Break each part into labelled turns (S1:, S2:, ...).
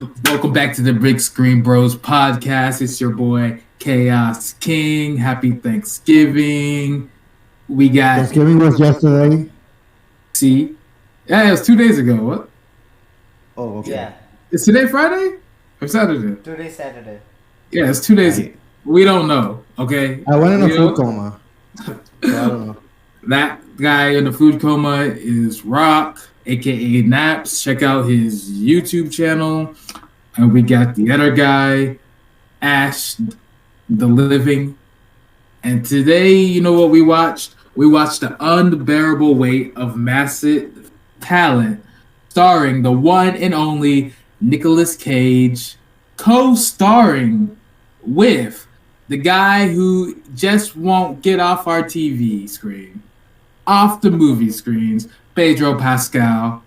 S1: Welcome back to the Big Screen Bros podcast. It's your boy Chaos King. Happy Thanksgiving. We got
S2: Thanksgiving was yesterday.
S1: see. Yeah, it was 2 days ago. What?
S2: Oh, okay.
S3: Yeah,
S1: Is today Friday or Saturday?
S3: today's Saturday.
S1: Yeah, it's 2 days.
S2: I
S1: We don't know. Okay.
S2: I went in a
S1: We
S2: food
S1: don't-
S2: coma, so I don't know.
S1: That guy in the food coma is Rock, aka Naps. Check out his YouTube channel. And we got the other guy, Ash, the Living. And today, you know what we watched? We watched The Unbearable Weight of Massive Talent, starring the one and only Nicolas Cage, co-starring with the guy who just won't get off our TV screen, off the movie screens, Pedro Pascal.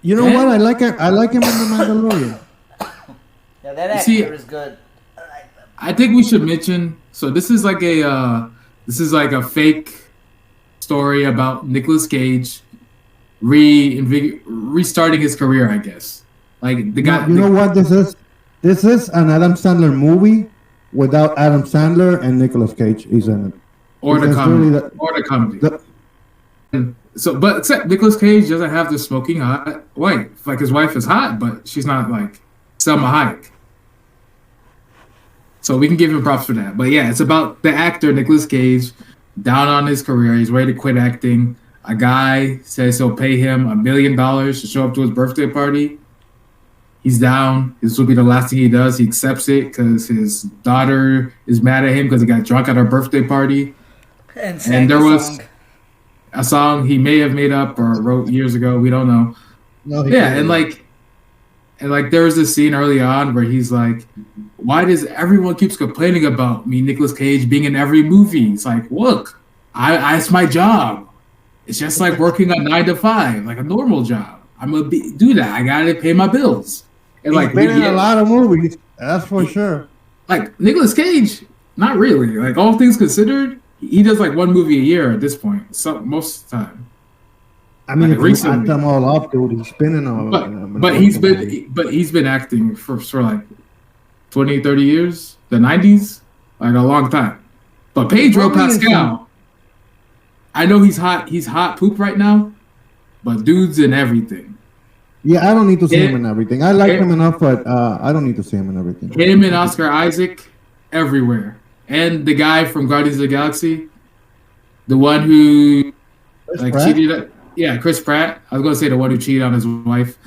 S2: You know
S1: Yeah.
S2: what? I like it. I like him in the Mandalorian.
S3: Yeah, that actor
S1: See-
S3: is good. I like them.
S1: I think we should mention. So this is like a fake story about Nicolas Cage restarting his career. I guess like the guy.
S2: You know what this is? This is an Adam Sandler movie without Adam Sandler and Nicolas Cage is in it.
S1: or the
S2: Because
S1: comedy,
S2: really
S1: or the comedy.
S2: the-
S1: So, but except Nicolas Cage doesn't have the smoking hot wife. Like his wife is hot, but she's not like Selma Hayek. So we can give him props for that. But yeah, it's about the actor Nicolas Cage down on his career. He's ready to quit acting. A guy says he'll pay him $1 million to show up to his birthday party. He's down. This will be the last thing he does. He accepts it because his daughter is mad at him because he got drunk at her birthday party.
S3: And, sang
S1: there
S3: the
S1: was-
S3: song.
S1: A song he may have made up or wrote years ago. We don't know.
S2: No, he
S1: Yeah,
S2: didn't.
S1: and like there was this scene early on where he's like, "Why does everyone keeps complaining about me, Nicolas Cage, being in every movie?" It's like, look, it's my job. It's just like working a 9 to 5, like a normal job. I'm gonna do that. I gotta pay my bills. And
S2: He's
S1: like,
S2: been in
S1: yeah,
S2: a lot of movies. That's for sure.
S1: like Nicolas Cage, not really. Like all things considered, he does like one movie a year at this point. So most of the time.
S2: I mean,
S1: Like
S2: if you
S1: recently.
S2: add them all up, dude, he's been in a.
S1: But he's been acting for like 20, 30 years, the 90s, like a long time. But Pedro
S2: Probably in
S1: Pascal, I know he's hot poop right now, but dude's in everything.
S2: Yeah, I don't need to see
S1: Yeah.
S2: him in everything. I like
S1: Yeah.
S2: him enough, but I don't need to see him in everything.
S1: Him and Oscar Isaac, everywhere. And the guy from Guardians of the Galaxy, the one who
S2: Chris
S1: like
S2: Pratt?
S1: cheated. Yeah, Chris Pratt. I was gonna say the one who cheated on his wife,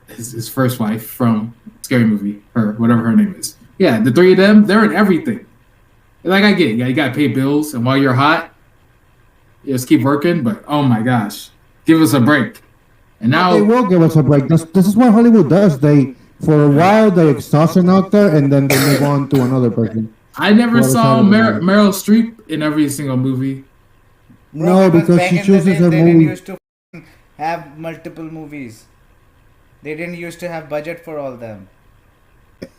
S1: his first wife from Scary Movie, her whatever her name is. Yeah, the three of them, they're in everything. Like I get it. Yeah, you gotta pay bills, and while you're hot, you just keep working. But oh my gosh, give us a break. And now,
S2: They will give us a break. This is what Hollywood does. They for a while they exhaust an actor and then they move on to another person.
S1: I never
S2: Well,
S1: saw
S2: it's not even
S1: Meryl Streep in every single movie.
S2: No, because
S3: back
S2: she
S3: in the
S2: chooses
S3: day,
S2: her
S3: they didn't
S2: movie.
S3: used to have multiple movies. They didn't used to have budget for all them.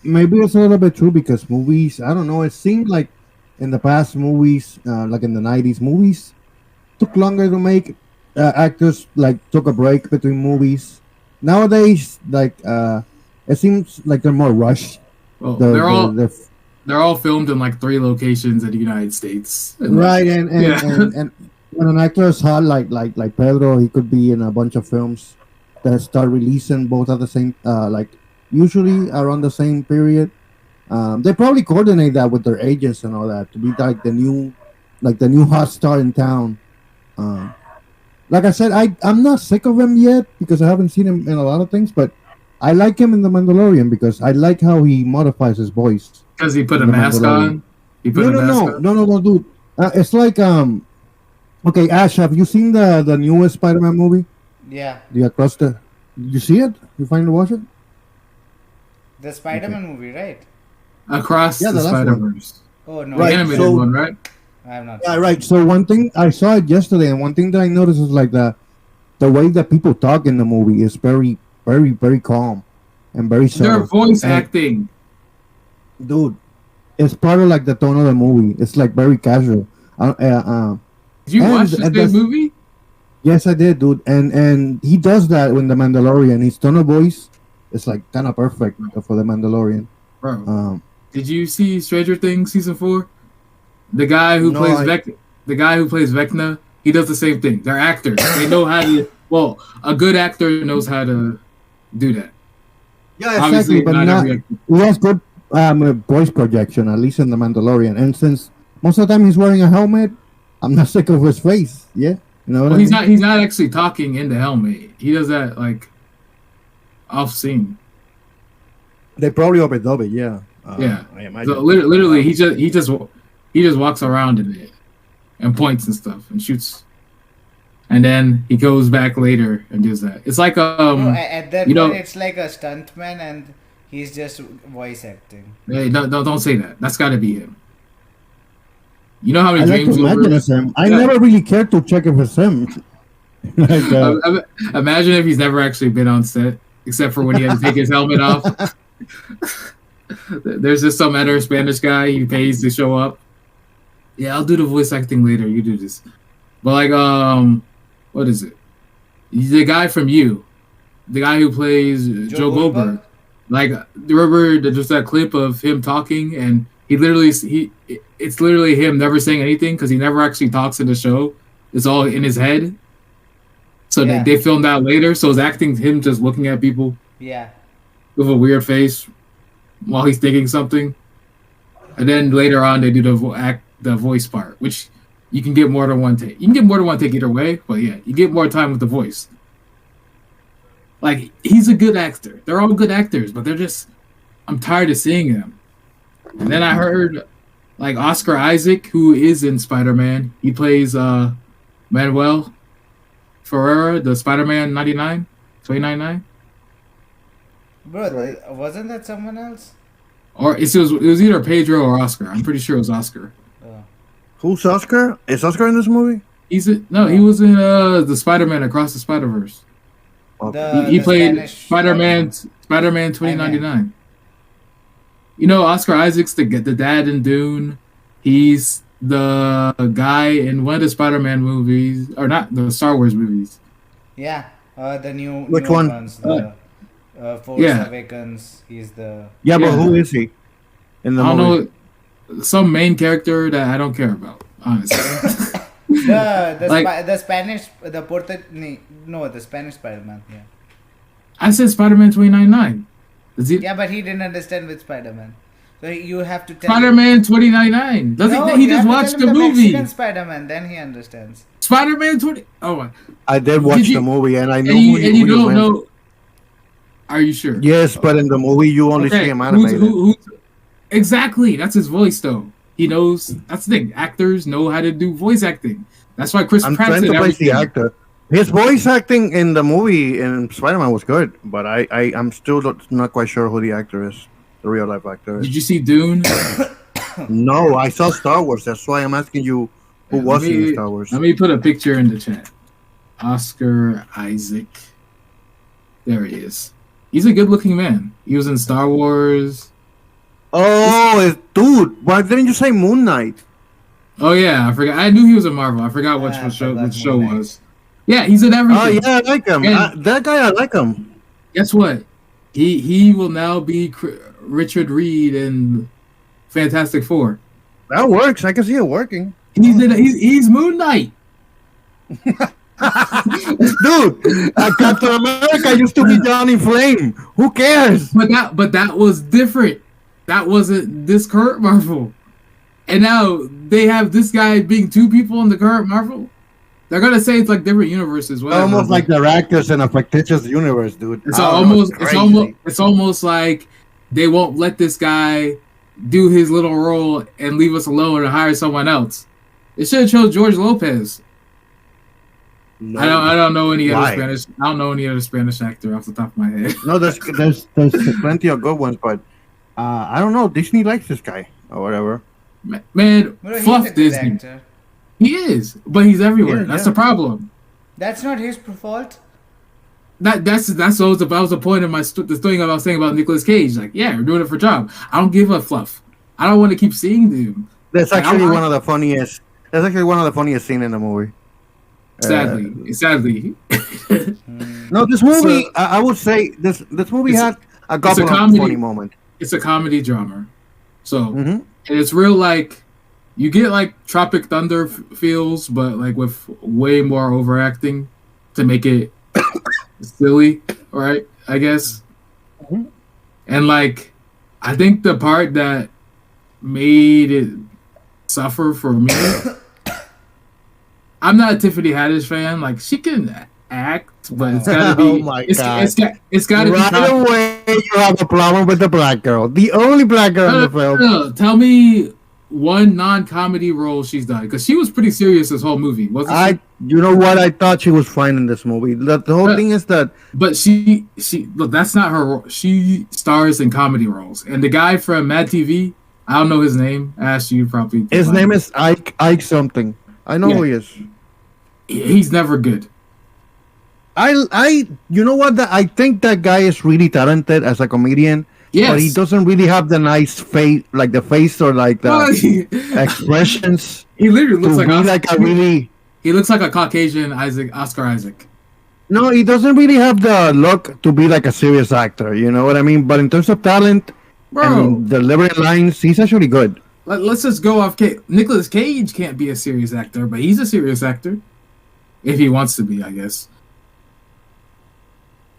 S2: Maybe it's a little bit true because movies. I don't know. It seemed like in the past movies, like in the '90s, movies took longer to make. Actors like took a break between movies. Nowadays, like it seems like they're more rushed.
S1: Well,
S2: The-
S1: they're all filmed in like 3 locations in the United States. And, like,
S2: right, and
S1: Yeah.
S2: and when an actor is hot like Pedro, he could be in a bunch of films that start releasing both at the same like usually around the same period. They probably coordinate that with their agents and all that to be like the new hot star in town. Like I said, I'm not sick of him yet because I haven't seen him in a lot of things, but I like him in The Mandalorian because I like how he modifies his voice.
S1: Because he put a
S2: The
S1: mask
S2: Mandalorian.
S1: on. He put
S2: No,
S1: a mask on.
S2: no, dude. It's like okay, Ash, have you seen the newest Spider-Man movie?
S3: Yeah,
S2: The Across the. Did you see it? You finally watch it?
S3: the Spider-Man movie, right?
S1: Across
S2: Yeah,
S1: the
S2: the last one.
S1: Spider-Verse.
S3: Oh no,
S1: The
S2: Right,
S1: animated
S2: so-
S1: one, right?
S3: I have not.
S2: Yeah, right. So one thing I saw it yesterday, and one thing that I noticed is like the way that people talk in the movie is very, very, very calm and very
S1: Their
S2: subtle.
S1: voice
S2: And-
S1: acting.
S2: Dude, it's part of like the tone of the movie. It's like very casual.
S1: Did you
S2: and-
S1: watch the
S2: and
S1: same
S2: that's-
S1: movie?
S2: Yes, I did, dude. And he does that in the Mandalorian. His tone of voice is like kind of perfect for the Mandalorian.
S1: Bro,
S2: Um,
S1: did you see Stranger Things season 4? The guy who
S2: no,
S1: plays the guy who plays Vecna, he does the same thing. They're actors. They know how to. Well, a good actor knows how to do that.
S2: yeah, exactly.
S1: Obviously,
S2: But
S1: not
S2: not
S1: every actor.
S2: he has good voice projection, at least in the Mandalorian. And since most of the time he's wearing a helmet, I'm not sick of his face. Yeah, you know what
S1: Well,
S2: I
S1: he's
S2: mean?
S1: not. He's not actually talking in the helmet. He does that like off scene.
S2: They probably overdub it. Yeah,
S1: Yeah.
S2: I
S1: So
S2: imagine.
S1: literally, he just walks around in it and points and stuff and shoots, and then he goes back later and does that. It's like
S3: Bro, at that
S1: you
S3: point,
S1: know,
S3: it's like a stuntman and he's just voice acting.
S1: hey, don't say that. That's got to be him. You know how
S2: I
S1: many
S2: like to
S1: dreams
S2: imagine
S1: over?
S2: it's him. I
S1: Yeah.
S2: never really cared to check if it's him. like,
S1: Imagine if he's never actually been on set, except for when he had to take his helmet off. There's just some other Spanish guy he pays to show up. Yeah, I'll do the voice acting later. You do this, but like, what is it? The guy from You, the guy who plays Joe Goldberg. Like, remember just that clip of him talking, and it's literally him never saying anything because he never actually talks in the show. It's all in his head. So
S3: Yeah.
S1: they filmed that later. So it's acting him just looking at people
S3: Yeah.
S1: with a weird face while he's thinking something, and then later on they do the voice part, which you can get more than one take. You can get more than one take either way, but yeah, you get more time with the voice. Like, he's a good actor. They're all good actors, but they're just, I'm tired of seeing them. And then I heard like Oscar Isaac, who is in Spider-Man, he plays Manuel Ferreira, the Spider-Man 99, 2099.
S3: Bro, wasn't that someone else?
S1: Or it was either Pedro or Oscar. I'm pretty sure it was Oscar.
S3: Oh.
S2: who's Oscar? Is Oscar in this movie?
S1: He was in the Spider-Man Across the Spider-Verse.
S3: The,
S1: He
S3: the
S1: played
S3: Spanish
S1: Spider-Man 2099. You know, Oscar Isaac's the dad in Dune. He's the guy in one of the Spider-Man movies, or not the Star Wars movies.
S3: Yeah, the new
S2: Which
S3: newer
S2: one?
S3: ones, the Force
S1: Yeah.
S3: Awakens. He's the
S2: Yeah, but
S1: Yeah.
S2: who is he in the
S1: I don't
S2: movie?
S1: know, some main character that I don't care about, honestly. Like-
S3: the Spanish the Spanish Spider-Man. Yeah.
S1: I said Spider-Man 2099.
S3: Yeah, but he didn't understand with Spider-Man. So you have to tell
S1: Spider-Man 2099.
S3: No,
S1: He
S3: you
S1: just
S3: have to
S1: watched
S3: tell
S1: the
S3: him
S1: movie.
S3: Mexican Spider-Man, then he understands.
S1: Spider-Man 20. Oh my.
S2: I did watch
S1: Did you-
S2: the movie, and I know
S1: And you,
S2: who
S1: and you
S2: who
S1: don't
S2: meant.
S1: know. Are you sure?
S2: Yes, but in the movie you only see him animated.
S1: Exactly. That's his voice, though. He knows. That's the thing. Actors know how to do voice acting. That's why Chris
S2: I'm
S1: Pratt
S2: trying
S1: did
S2: to place the
S1: everything.
S2: actor. His voice acting in the movie in Spider-Man was good, but I'm still not quite sure who the actor is, the real life actor is.
S1: Did you see Dune?
S2: No, I saw Star Wars. That's why I'm asking you who was he in Star Wars.
S1: Let me put a picture in the chat. Oscar Isaac. There he is. He's a good-looking man. He was in Star Wars.
S2: Dude, why didn't you say Moon Knight?
S1: Oh yeah, I forgot. I knew he was in Marvel. I forgot which
S3: I
S1: show
S3: forgot
S1: which show
S3: Moon Knight.
S1: was. Yeah, he's in everything.
S2: Oh yeah, I like him.
S1: And-
S2: That guy, I like him.
S1: Guess what? He will now be Richard Reed in Fantastic Four.
S2: That works. I can see it working.
S1: He's Moon Knight.
S2: Dude, Captain America used to be Johnny Flame. Who cares?
S1: But that was different. That wasn't this current Marvel. And now they have this guy being two people in the current Marvel. They're gonna say it's like different universes. Whatever.
S2: Almost like they're actors in a fictitious universe, dude.
S1: It's
S2: I don't know,
S1: almost
S2: crazy.
S1: it's almost like they won't let this guy do his little role and leave us alone and hire someone else. They should have chose George Lopez.
S2: No.
S1: I don't know any other
S2: Why?
S1: Spanish. I don't know any other Spanish actor off the top of my head.
S2: No, there's plenty of good ones, but I don't know. Disney likes this guy or whatever.
S1: Man,
S3: Bro, he's a
S1: fluff
S3: good
S1: Disney.
S3: actor.
S1: He is, but he's everywhere.
S2: Yeah,
S1: That's
S2: yeah.
S1: the problem.
S3: That's not his fault.
S1: That's what was the point of the thing I was saying about Nicolas Cage. Like, yeah, we're doing it for job. I don't give a fluff. I don't want to keep seeing them.
S2: That's
S1: Like,
S2: actually
S1: I-
S2: one of the funniest. That's actually one of the funniest scenes in the movie. Uh,
S1: Sadly.
S3: Hmm.
S2: no, this
S1: So
S2: movie, I would say this movie
S1: it's
S2: had a
S1: it's a
S2: couple of funny
S1: comedy.
S2: moments.
S1: It's a comedy drama. So
S2: Hmm.
S1: and it's real like you get like Tropic Thunder feels, but like with way more overacting to make it silly, right? I guess. And like I think the part that made it suffer for me, I'm not a Tiffany Haddish fan. Like she can act, but it's got to
S2: Oh
S1: be
S2: my god!
S1: it's got to be
S2: Right away, you have a problem with the black girl, the only black girl in the film.
S1: Tell me one non-comedy role she's done because she was pretty serious this whole movie, wasn't she?
S2: You know what? I thought she was fine in this movie. The whole
S1: But
S2: thing is that
S1: but she look that's not her role. She stars in comedy roles, and the guy from Mad TV, I don't know his name. Ash, you probably can
S2: his
S1: find
S2: name
S1: it.
S2: is Ike something. I know
S1: Yeah,
S2: who he is.
S1: he's never good.
S2: You know what? I think that guy is really talented as a comedian, but he
S1: Yes.
S2: doesn't really have the nice face, like the face or like
S1: Well,
S2: the expressions
S1: he literally looks
S2: to
S1: like
S2: be like a really.
S1: he looks like a Caucasian Oscar Isaac.
S2: No, he doesn't really have the look to be like a serious actor. You know what I mean? But in terms of talent
S1: Bro,
S2: and delivering lines, he's actually good.
S1: let's just go off. Nicolas Cage can't be a serious actor, but he's a serious actor if he wants to be, I guess.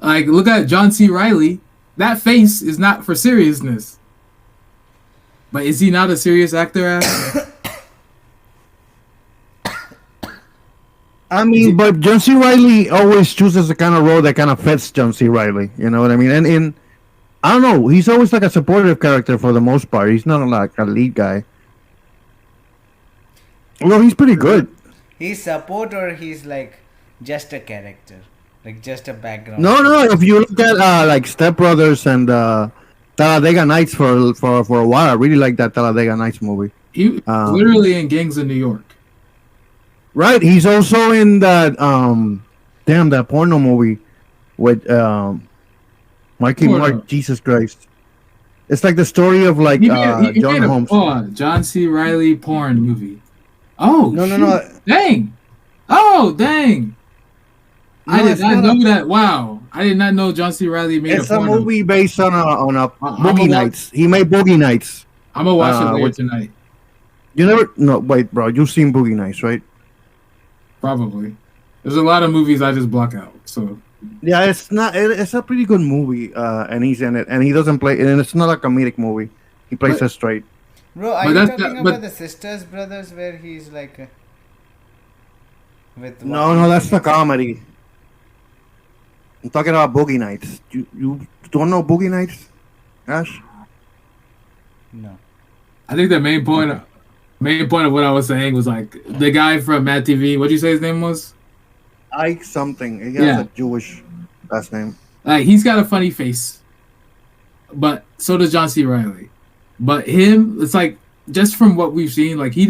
S1: Like, look at John C. Riley. That face is not for seriousness. But is he not a serious actor? Ash?
S2: I mean, but John C. Riley always chooses the kind of role that kind of fits John C. Riley. You know what I mean? And in I don't know, he's always like a supportive character for the most part. He's not like a lead guy. Well, he's pretty good.
S3: He's support or he's like just a character, like just a background.
S2: No. If you look at like Step Brothers and Talladega Nights for a while, I really like that Talladega Nights movie.
S1: He literally in Gangs of New York.
S2: Right. He's also in that that porno movie with Marky
S1: Porno.
S2: Mark. Jesus Christ. It's like the story of like
S1: He
S2: John
S1: made
S2: Holmes.
S1: John C. Riley porn movie. Oh,
S2: No.
S1: shoot. Dang. Oh, dang. I
S2: No,
S1: did
S2: it's
S1: not
S2: not
S1: know that. Wow. I did not know John C. Riley made
S2: It's
S1: a
S2: a
S1: porno.
S2: movie based on a
S1: I'm
S2: Boogie
S1: a
S2: Nights. He made Boogie Nights.
S1: I'm going to watch it later
S2: with-
S1: tonight.
S2: You never? No, wait, bro. You've seen Boogie Nights, right?
S1: Probably. There's a lot of movies I just block out. So
S2: Yeah, it's not. It's a pretty good movie, and he's in it, and he doesn't play. And it's not a comedic movie. He plays
S1: But-
S2: it straight.
S3: Bro, are
S1: But
S3: you
S1: that's
S3: talking
S1: not- but-
S3: about the Sisters Brothers where he's like with
S2: No, that's the comedy. I'm talking about Boogie Nights. You don't know Boogie Nights, Ash?
S3: No.
S1: I think the main point of what I was saying was like the guy from Mad TV. What'd you say his name was?
S2: Ike something. He has
S1: Yeah.
S2: a Jewish last name.
S1: Like he's got a funny face, but so does John C. Riley. But him, it's like just from what we've seen, like he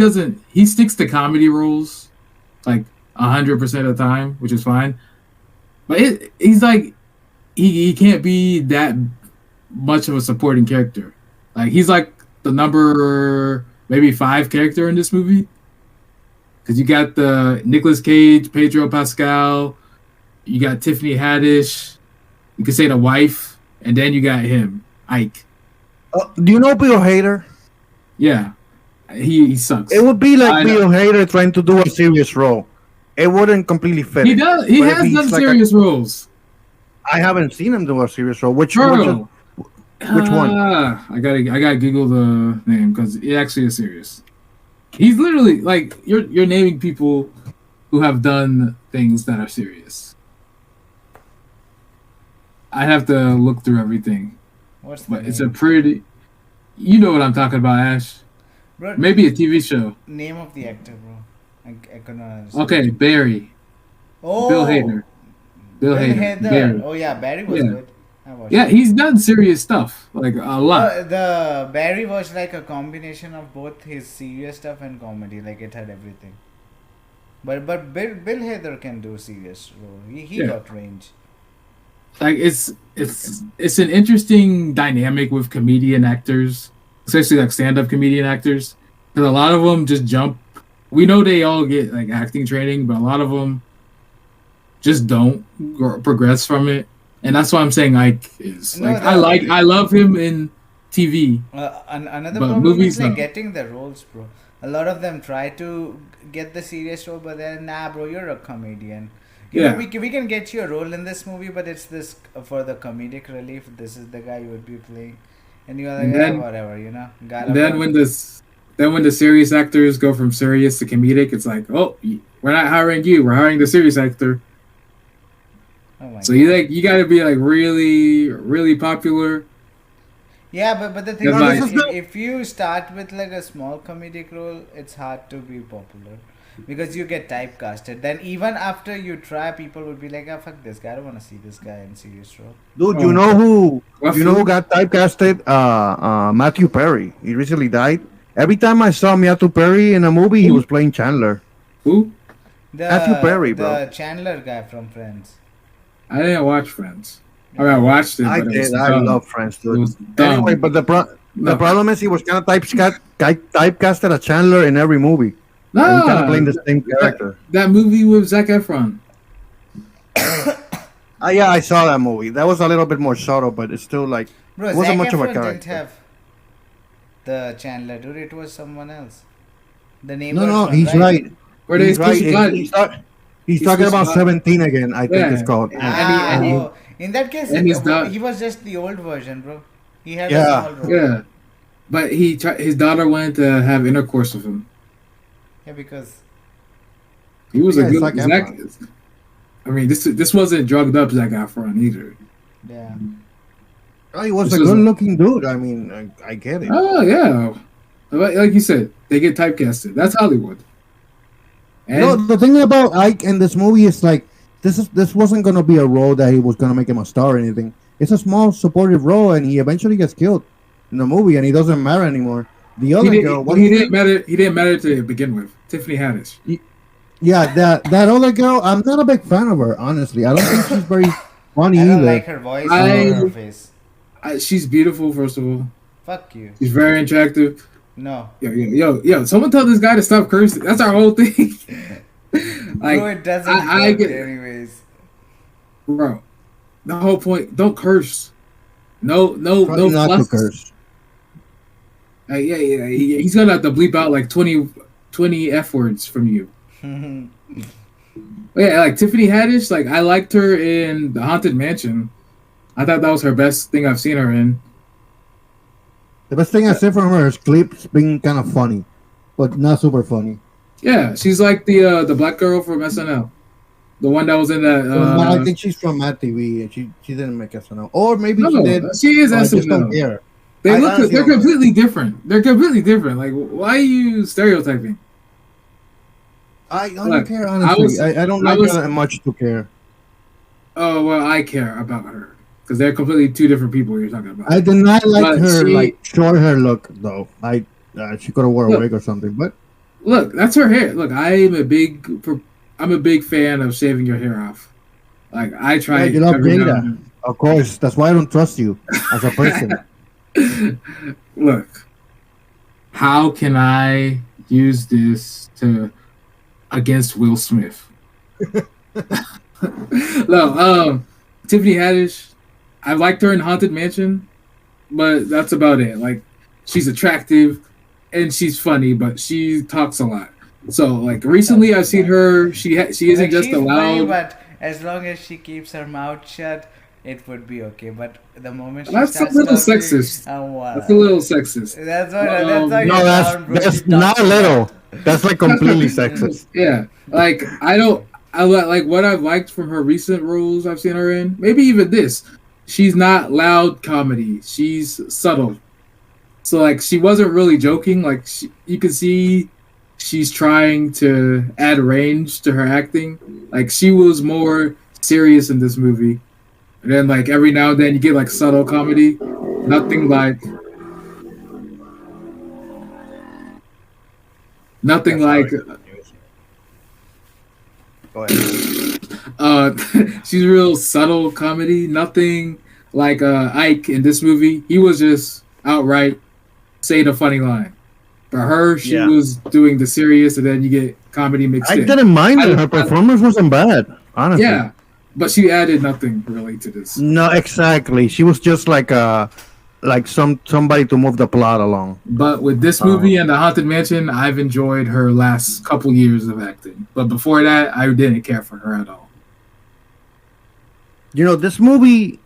S1: sticks to comedy roles, like 100% of the time, which is fine. But he's like he can't be that much of a supporting character. Like he's like the number maybe 5 character in this movie. Because you got the Nicolas Cage, Pedro Pascal, you got Tiffany Haddish, you could say the wife, and then you got him, Ike.
S2: Do you know Bill Hader?
S1: Yeah, he sucks.
S2: It would be
S1: I
S2: like
S1: know.
S2: Bill Hader trying to do a serious role. It wouldn't completely fit.
S1: He
S2: it.
S1: does. He
S2: But if
S1: has
S2: he's
S1: done
S2: like
S1: serious roles.
S2: I haven't seen him do a serious role. Which
S1: Bro,
S2: one?
S1: I gotta Google the name because it actually is serious. He's literally like you're naming people who have done things that are serious. I have to look through everything,
S3: What's the
S1: but
S3: name?
S1: it's a pretty. You know what I'm talking about, Ash?
S3: Bro,
S1: Maybe a TV show.
S3: name of the actor, bro. I couldn't understand.
S1: Okay, Barry.
S3: Oh,
S1: Bill Hader. Bill Hader.
S3: Hader.
S1: Barry.
S3: Oh yeah, Barry was
S1: Yeah.
S3: good. I watched
S1: Yeah,
S3: it.
S1: he's done serious stuff, like a lot.
S3: The Barry was like a combination of both his serious stuff and comedy. Like it had everything. But Bill Hader can do serious role. He
S1: Yeah.
S3: got range.
S1: Like it's an interesting dynamic with comedian actors, especially like stand-up comedian actors, because a lot of them just jump. We know they all get like acting training, but a lot of them just don't progress from it, and that's why I'm saying Ike is
S3: No,
S1: like I love him in TV,
S3: another
S1: but
S3: problem is
S1: movies
S3: like
S1: no.
S3: getting the roles, bro. A lot of them try to get the serious role, but then nah, bro, you're a comedian.
S1: Yeah,
S3: We can get you a role in this movie, but it's this for the comedic relief. This is the guy you would be playing, and you're like,
S1: and
S3: yeah,
S1: then
S3: whatever,
S1: and then when the serious actors go from serious to comedic, it's like, oh, we're not hiring you, we're hiring the serious actor.
S3: Oh my
S1: So
S3: god.
S1: you got to be like really popular.
S3: Yeah, but the thing
S1: That's
S2: No,
S3: is,
S2: this is not.
S3: if you start with like a small comedic role, it's hard to be popular because you get typecasted. Then even after you try, people would be like, "Ah, fuck this guy. I don't want to see this guy in serious role."
S2: Dude,
S1: Oh, what
S2: you know who
S1: food?
S2: got typecasted? Matthew Perry. He recently died. Every time I saw Matthew Perry in a movie, he was
S1: Who?
S2: playing Chandler.
S1: Who?
S2: Matthew Perry, bro.
S3: The Chandler guy from Friends.
S1: I didn't watch Friends. I mean, I watched it,
S2: I
S1: but it was
S2: did. I
S1: dumb.
S2: love Friends,
S1: It
S2: dude.
S1: was
S2: Anyway,
S1: dumb.
S2: but the
S1: No,
S2: problem is he was kind of typecasted as Chandler in every movie, and he kind of playing
S1: no,
S2: the same character.
S1: that movie with Zac Efron.
S2: Yeah, I saw that movie. That was a little bit more subtle, but it's still like
S3: Bro,
S2: it wasn't
S3: Zac
S2: much of a
S3: Efron didn't
S2: character.
S3: have the Chandler, dude. It was someone else. The
S2: No,
S3: neighbor's
S2: no,
S3: one,
S2: he's right.
S1: Where they
S2: He's right.
S1: supposed to cut.
S2: He's
S1: He's
S2: talking
S1: supposed
S2: about
S1: to-
S2: 17 again. I think
S1: Yeah.
S2: it's called.
S1: And
S3: Ah,
S1: he-
S3: oh, in that case,
S1: and his daughter-
S3: he was just the old version, bro. He had
S2: Yeah.
S3: a small role.
S1: Yeah, but his daughter wanted to have intercourse with him.
S3: Yeah, because
S1: He was
S2: Yeah,
S1: a
S2: it's
S1: good
S2: Zac
S1: Zac.
S2: Efron.
S1: I mean, this wasn't drugged up Zac Efron either.
S3: yeah.
S2: Oh, he was
S1: This
S2: a
S1: is a-
S2: good-looking dude. I mean, I get it.
S1: Oh yeah, like you said, they get typecasted. That's Hollywood. And
S2: No, the thing about Ike in this movie is like this wasn't gonna be a role that he was gonna make him a star or anything. It's a small supportive role, and he eventually gets killed in the movie, and he doesn't matter anymore. The
S1: he
S2: other
S1: didn't,
S2: girl,
S1: he didn't matter. He didn't matter to begin with. Tiffany Haddish.
S2: yeah, that other girl, I'm not a big fan of her, honestly. I don't think she's very funny
S3: I don't
S2: either.
S3: like her voice
S1: I-
S3: or her face.
S1: She's beautiful. First of all,
S3: Fuck you.
S1: she's very attractive.
S3: No.
S1: Yo! Someone tell this guy to stop cursing. That's our whole thing. Like,
S3: Bro, it doesn't
S1: I
S3: work
S1: get-
S3: anyways.
S1: bro, the whole point. Don't curse. No,
S2: Try
S1: no
S2: not to
S1: fluff.
S2: curse.
S1: He's gonna have to bleep out like 20 F words from you. But yeah, like Tiffany Haddish, like I liked her in The Haunted Mansion. I thought that was her best thing I've seen her in.
S2: The best thing I see from her is clips being kind of funny, but not super funny.
S1: Yeah, she's like the black girl from SNL, the one that was in that.
S2: I think she's from Mad TV, and she didn't make SNL, or maybe
S1: no,
S2: she did.
S1: she is
S2: but I just don't
S1: SNL.
S2: care.
S1: They
S2: I
S1: look.
S2: honestly
S1: They're
S2: don't care.
S1: completely different. They're completely different. Like, why are you stereotyping?
S2: I don't
S1: Look,
S2: care honestly. I don't like
S1: I was-
S2: her that much to care.
S1: Oh well, I care about her because they're completely two different people you're talking about.
S2: I did not like
S1: But
S2: her
S1: she-
S2: like short hair look though. She could have wore a
S1: Look.
S2: wig or something, but
S1: Look, that's her hair. Look, I'm a big fan of shaving your hair off. Like I try.
S2: Yeah, you love
S1: every now
S2: Jada.
S1: and
S2: of course that's why I don't trust you as a person.
S1: then. Look, how can I use this to against Will Smith? No, Tiffany Haddish. I liked her in Haunted Mansion, but that's about it. Like, she's attractive and she's funny, but she talks a lot. So, like, recently I've seen her. She isn't
S3: Like,
S1: just
S3: she's
S1: a
S3: funny,
S1: loud.
S3: but as long as she keeps her mouth shut, it would be okay. But the moment she
S1: That's a
S3: starts
S1: little
S3: talking,
S1: sexist.
S3: wow.
S1: That's a little sexist.
S3: That's what. That's
S1: Um,
S3: why
S2: No,
S3: you're
S2: that's
S3: down, bro. She
S2: not
S3: talks
S2: a little. That's like completely sexist.
S1: Yeah, like like what I've liked from her recent roles I've seen her in. Maybe even this. She's not loud comedy. She's subtle. So like she wasn't really joking. Like you can see she's trying to add range to her acting. Like she was more serious in this movie. And then like every now and then you get like subtle comedy. Nothing like nothing like
S2: Go ahead.
S1: she's real subtle comedy. Nothing like Ike in this movie. He was just outright saying a funny line. For her, she
S2: Yeah.
S1: was doing the serious, and then you get comedy mixed
S2: I
S1: in.
S2: didn't mind
S1: I-
S2: it. Her performance wasn't bad, honestly.
S1: Yeah, but she added nothing really to this.
S2: No, exactly. She was just like somebody to move the plot along.
S1: But with this
S2: Uh,
S1: movie and The Haunted Mansion, I've enjoyed her last couple years of acting. But before that, I didn't care for her at all.
S2: this movie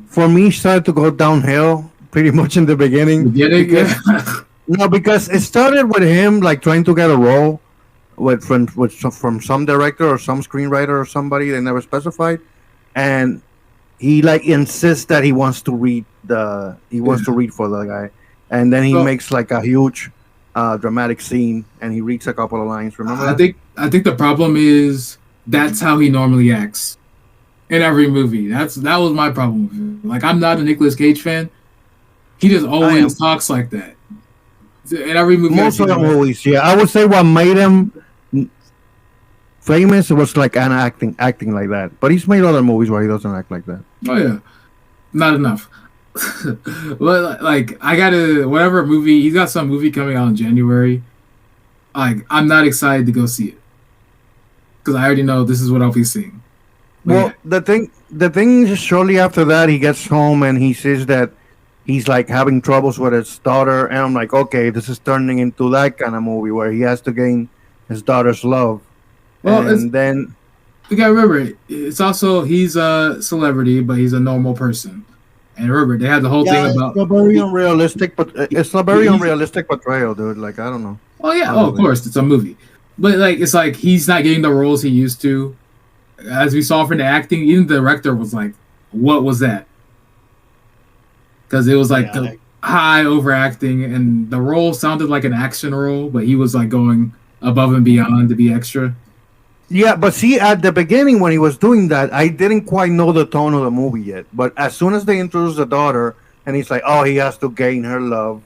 S2: for me started to go downhill pretty much in the
S1: You
S2: beginning
S1: get it?
S2: because
S1: Yeah.
S2: no, because it started with him like trying to get a role from some director or some screenwriter or somebody they never specified, and he like insists that he wants to
S1: Yeah.
S2: read for the guy, and then he
S1: So
S2: makes like a huge dramatic scene and he reads a couple of lines. Remember
S1: I
S2: that?
S1: think I think the problem is that's how he normally acts in every movie. That was my problem with him. Like I'm not a Nicolas Cage fan. He just
S2: I am.
S1: always talks like that. In every movie I've
S2: Most of
S1: seen
S2: the
S1: him.
S2: movies, yeah. I would say what made him famous was like an acting like that. But he's made other movies where he doesn't act like that.
S1: Oh yeah, not enough. But like I gotta whatever movie he's got some movie coming out in January. Like I'm not excited to go see it because I already know this is what I'll be seeing. But yeah,
S2: Well, the thing is shortly after that he gets home and he says that he's like having troubles with his daughter, and I'm like, okay, this is turning into that kind of movie where he has to gain his daughter's love,
S1: well, it's
S2: and then
S1: you gotta remember it's also he's a celebrity, but he's a normal person. And remember they had the whole thing
S2: yeah, it's
S1: about
S2: a very unrealistic, but it's a very
S1: he's
S2: unrealistic portrayal, dude. Like I don't know,
S1: oh yeah, oh of
S2: honestly.
S1: course it's a movie, but like it's like he's not getting the roles he used to. As we saw from the acting, even the director was like, "What was that?" Because it was like
S2: Yeah,
S1: the high overacting, and the role sounded like an action role, but he was like going above and beyond to be extra.
S2: yeah, but see, at the beginning when he was doing that, I didn't quite know the tone of the movie yet. But as soon as they introduced the daughter, and he's like, "Oh, he has to gain her love,"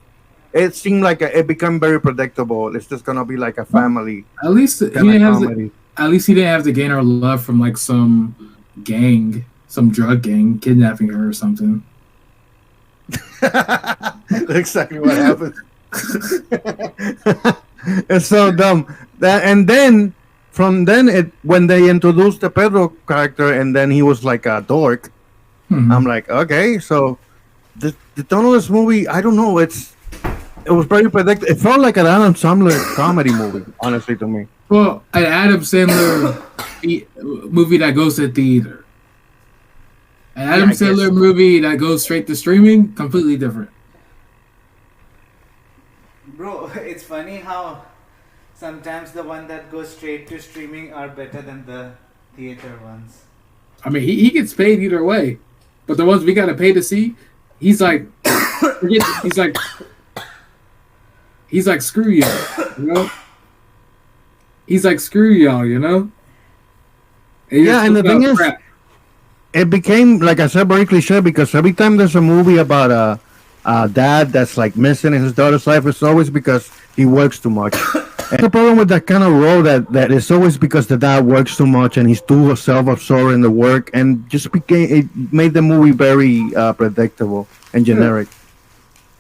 S2: it seemed like it became very predictable. It's just gonna be like a
S1: Well,
S2: family
S1: at least he
S2: kind of
S1: didn't have to.
S2: comedy.
S1: At least he didn't have to gain her love from like some gang, some drug gang kidnapping her or something.
S2: Exactly what happened. It's so dumb. And then from then it when they introduced the Pedro character, and then he was like a dork. I'm
S1: Hmm.
S2: like, okay, so the tone of this movie, I don't know. It was very predictable. It felt like an Adam Sandler comedy movie, honestly, to me.
S1: Well, an Adam Sandler movie that goes to theater. An
S2: Yeah,
S1: Adam
S2: I guess.
S1: Sandler movie that goes straight to streaming, completely different.
S3: Bro, it's funny how sometimes the one that goes straight to streaming are better than the theater ones.
S1: I mean, he gets paid either way, but the ones we gotta pay to see, he's like, he's like, screw y'all, you know? He's like, screw y'all, you know? And you're
S2: Yeah, and the
S1: putting
S2: thing
S1: out
S2: is,
S1: crap.
S2: it became like I said, very cliche because every time there's a movie about a dad that's like missing in his daughter's life, it's always because he works too much. And the problem with that kind of role that it's always because the dad works too much and he's too self-absorbed in the work, and just became it made the movie very predictable and
S1: Yeah,
S2: generic.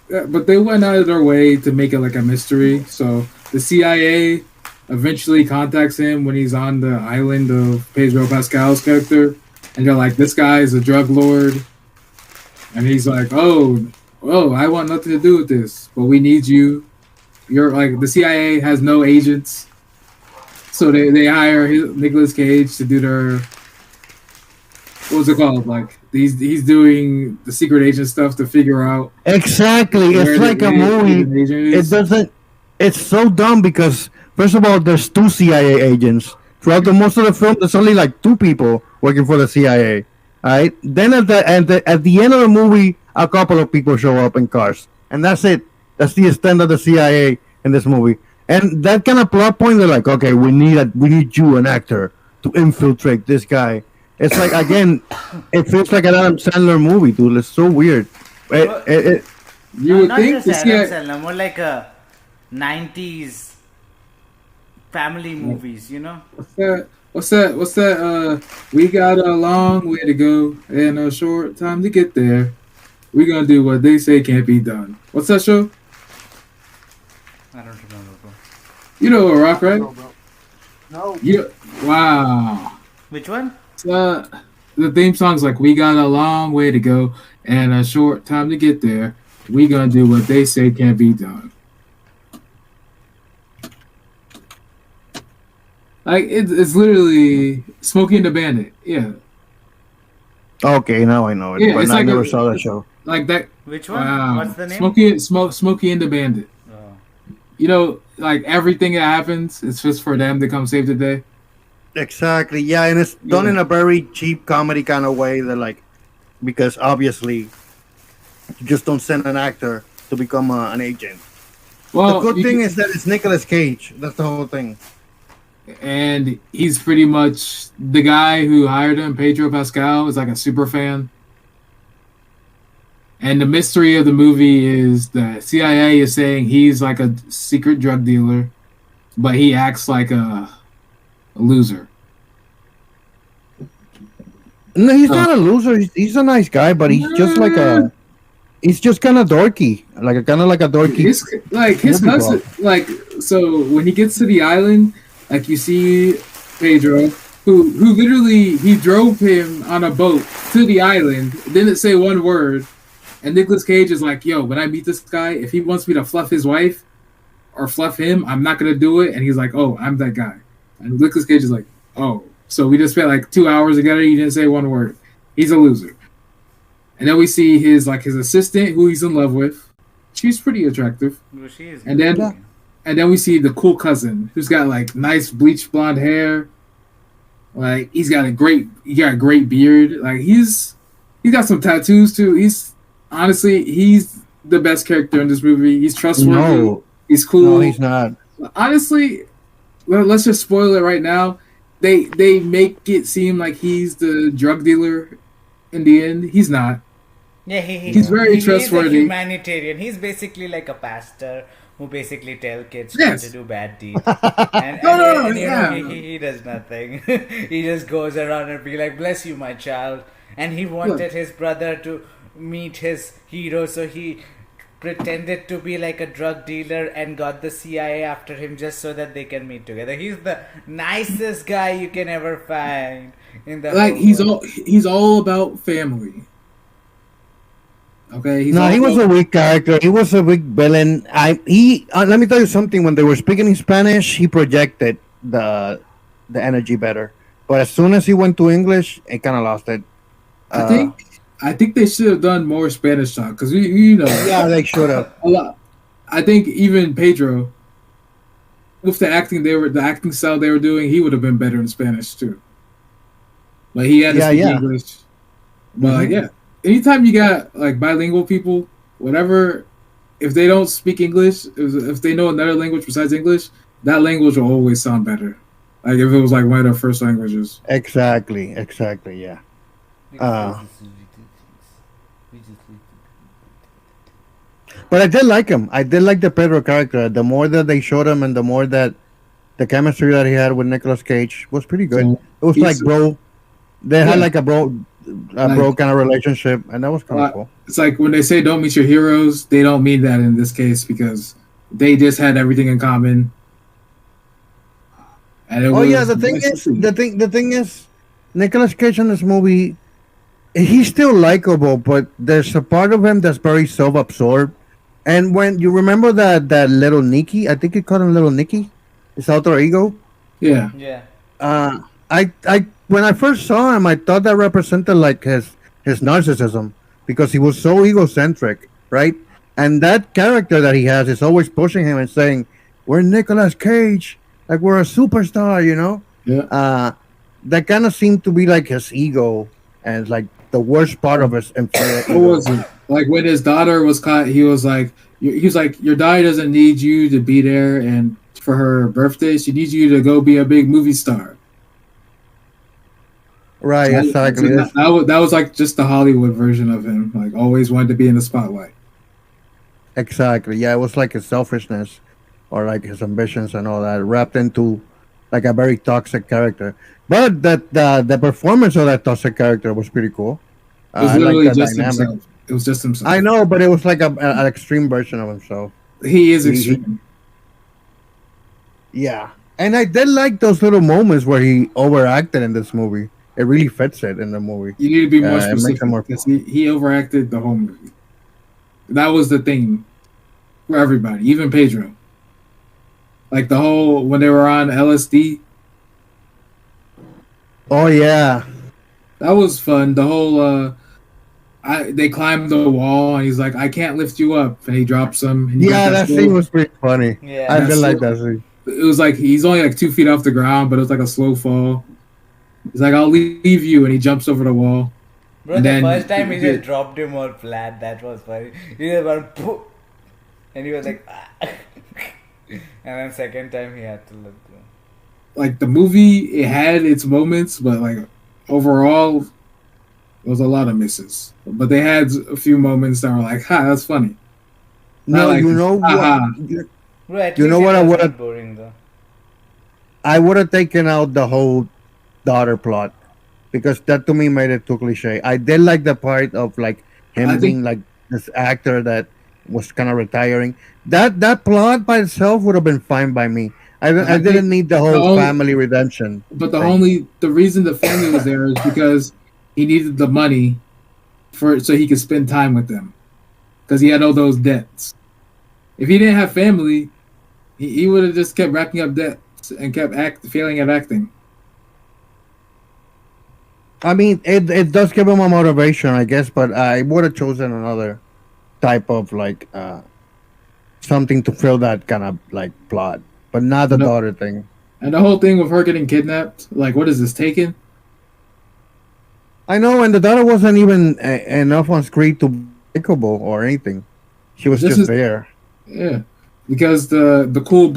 S1: yeah, but they went out of their way to make it like a mystery. So the CIA eventually contacts him when he's on the island of Pedro Pascal's character, and they're like, "This guy is a drug lord," and he's like, "Oh, I want nothing to do with this, but we need you. You're like the CIA has no agents, so they hire Nicolas Cage to do their what's it called? Like he's doing the secret agent stuff to figure out
S2: Exactly, it's
S1: where
S2: like a
S1: the
S2: movie.
S1: hidden agent
S2: It
S1: is.
S2: doesn't. It's so dumb because first of all, there's two CIA agents throughout the most of the film. There's only like two people working for the CIA. All right. Then at the end of the movie, a couple of people show up in cars, and that's it. That's the extent of the CIA in this movie. And that kind of plot point, they're like, okay, we need you, an actor, to infiltrate this guy. It's like again, it feels like an Adam Sandler movie, dude. It's so weird. It,
S3: Well,
S2: it, it,
S1: You would
S3: not
S1: think
S3: just
S1: the
S3: Adam
S1: CIA.
S3: Sandler, more like a 90s family movies, you know?
S1: What's that? What's that? What's that? We got a long way to go and a short time to get there. We're gonna do what they say can't be done. What's that show?
S3: I don't remember, bro.
S1: You know Rock, right?
S2: No, bro. No.
S1: You wow.
S3: Which one?
S1: Uh, the theme song's like, "We got a long way to go and a short time to get there. We gonna do what they say can't be done." Like it's literally Smokey and the Bandit. Yeah,
S2: Okay, now I know it,
S1: yeah.
S2: but
S1: It's
S2: I
S1: like
S2: never saw that show.
S1: like that.
S3: Which one?
S1: Wow,
S3: What's the name?
S1: Smokey and the Bandit.
S3: Oh.
S1: You know, like everything that happens, it's just for them to come save the day.
S2: Exactly. Yeah, and it's done
S1: Yeah.
S2: in a very cheap comedy kind of way. That like because obviously you just don't send an actor to become an agent. The
S1: Well,
S2: good thing is that it's Nicolas Cage. That's the whole thing.
S1: and he's pretty much the guy who hired him. Pedro Pascal is like a super fan. And the mystery of the movie is the CIA is saying he's like a secret drug dealer, but he acts like a loser.
S2: No, he's
S1: Oh.
S2: not a loser. He's a nice guy, but he's just like a. He's just kind of dorky, like a kind of like a dorky.
S1: His
S2: movie
S1: cousin, like, so when he gets to the island, like you see Pedro, who literally he drove him on a boat to the island, didn't say one word, and Nicolas Cage is like, "Yo, when I meet this guy, if he wants me to fluff his wife or fluff him, I'm not gonna do it." And he's like, "Oh, I'm that guy," and Nicolas Cage is like, "Oh, so we just spent like 2 hours together. You didn't say one word. He's a loser." And then we see his assistant who he's in love with. She's pretty attractive.
S3: Well, she is.
S1: And
S3: good
S1: then
S3: looking.
S1: and then we see the cool cousin who's got like nice bleached blonde hair. Like he got a great beard. Like he's got some tattoos too. He's the best character in this movie. He's trustworthy.
S2: No,
S1: He's cool.
S2: no, he's not.
S1: Honestly, let's just spoil it right now. They make it seem like he's the drug dealer in the end. He's not.
S3: Yeah,
S1: He's very
S3: he's
S1: trustworthy.
S3: a humanitarian. He's basically like a pastor who basically tell kids
S1: Yes.
S3: not to do bad deeds. And,
S1: No,
S3: and, you know,
S1: yeah.
S3: he does nothing. He just goes around and be like, "Bless you, my child." And he wanted his brother to meet his hero, so he pretended to be like a drug dealer and got the CIA after him just so that they can meet together. He's the nicest guy you can ever find in the
S1: Like
S3: whole world.
S1: he's all about family. Okay, he's
S2: No,
S1: all
S2: he was a
S1: about,
S2: weak character. He was a weak villain. Let me tell you something. When they were speaking in Spanish, he projected the energy better. But as soon as he went to English, he kind of lost it.
S1: I think they should have done more Spanish talk because we you know
S2: Yeah, they should have.
S1: a lot. I think even Pedro with the acting style they were doing, he would have been better in Spanish too. Like he had to
S2: Yeah,
S1: speak
S2: yeah.
S1: English. But like,
S2: Mhm.
S1: yeah, anytime you got like bilingual people, whatever, if they don't speak English, if they know another language besides English, that language will always sound better. Like if it was like one of their first languages.
S2: Exactly. Yeah. But I did like him. I did like the Pedro character. The more that they showed him, and the more that the chemistry that he had with Nicolas Cage was pretty good.
S1: So
S2: It was like
S1: he's
S2: bro. They had
S1: yeah,
S2: like a bro
S1: like
S2: kind of relationship, and that was kind of cool.
S1: it's like when they say don't meet your heroes, they don't mean that in this case because they just had everything in common. And it
S2: Oh yeah,
S1: was nice to see.
S2: the thing is, Nicolas Cage in this movie, he's still likable, but there's a part of him that's very self-absorbed. And when you remember that little Nicky, I think he called him Little Nicky, his alter ego.
S1: Yeah.
S3: Yeah.
S2: I when I first saw him, I thought that represented like his narcissism because he was so egocentric, right? And that character that he has is always pushing him and saying, "We're Nicolas Cage, like we're a superstar," you know.
S1: Yeah.
S2: That kind of seemed to be like his ego and like the worst part of his
S1: What
S2: ego.
S1: was it? Like when his daughter was caught, he was like, your daughter doesn't need you to be there and for her birthday, she needs you to go be a big movie star."
S2: Right,
S1: So
S2: exactly.
S1: that was like just the Hollywood version of him. Like always wanted to be in the spotlight.
S2: Exactly. Yeah, it was like his selfishness or like his ambitions and all that wrapped into like a very toxic character. But the performance of that toxic character was pretty cool.
S1: It was
S2: I like
S1: literally
S2: the
S1: just
S2: dynamic.
S1: himself. It was just himself.
S2: I know, but it was like an extreme version of himself.
S1: He is
S2: He-
S1: extreme.
S2: Yeah. And I did like those little moments where he overacted in this movie. it really fits it in the movie.
S1: You need to be more
S2: It makes it
S1: specific
S2: more
S1: because
S2: fun.
S1: he overacted the whole movie. That was the thing for everybody, even Pedro. Like the whole when they were on LSD,
S2: Oh yeah,
S1: that was fun. The whole they climbed the wall and he's like, "I can't lift you up," and he drops him, and you got
S2: yeah,
S1: that
S2: that scene
S1: slow.
S2: was pretty funny. I
S3: Yeah.
S1: That
S2: did like
S1: slow.
S2: that scene.
S1: It was like he's only like 2 feet off the ground, but it was like a slow fall. He's like, "I'll leave you," and he jumps over the wall,
S3: Bro,
S1: and
S3: the
S1: then
S3: first time he just dropped him all flat. That was funny. He just went poof, and he was like, ah. And then second time he had to let go.
S1: like the movie, it had its moments, but like overall, there was a lot of misses. But they had a few moments that were like, "Ha, that's funny." Not
S2: No,
S1: like,
S2: you know what?
S1: "Ha
S3: Bro, at
S2: You
S3: least
S2: know
S3: it
S2: what?
S3: was not boring though.
S2: I would have taken out the whole daughter plot because that to me made it too cliche. I did like the part of like
S1: I
S2: him
S1: think
S2: being like this actor that was kind of retiring. That plot by itself would have been fine by me. I
S1: I think
S2: didn't need the
S1: the
S2: whole
S1: only
S2: family redemption
S1: but the
S2: thing.
S1: only the reason the family was there is because he needed the money for so he could spend time with them because he had all those debts. If he didn't have family, he would have just kept racking up debts and kept failing at acting.
S2: I mean, it does give him a motivation, I guess, but I would have chosen another type of like something to fill that kind of like plot, but not the
S1: And the,
S2: daughter thing.
S1: and the whole thing with her getting kidnapped, like, what is this taken?
S2: I know, and the daughter wasn't even enough on screen to be likable or anything. She was
S1: This
S2: just
S1: is
S2: there.
S1: yeah, because the cool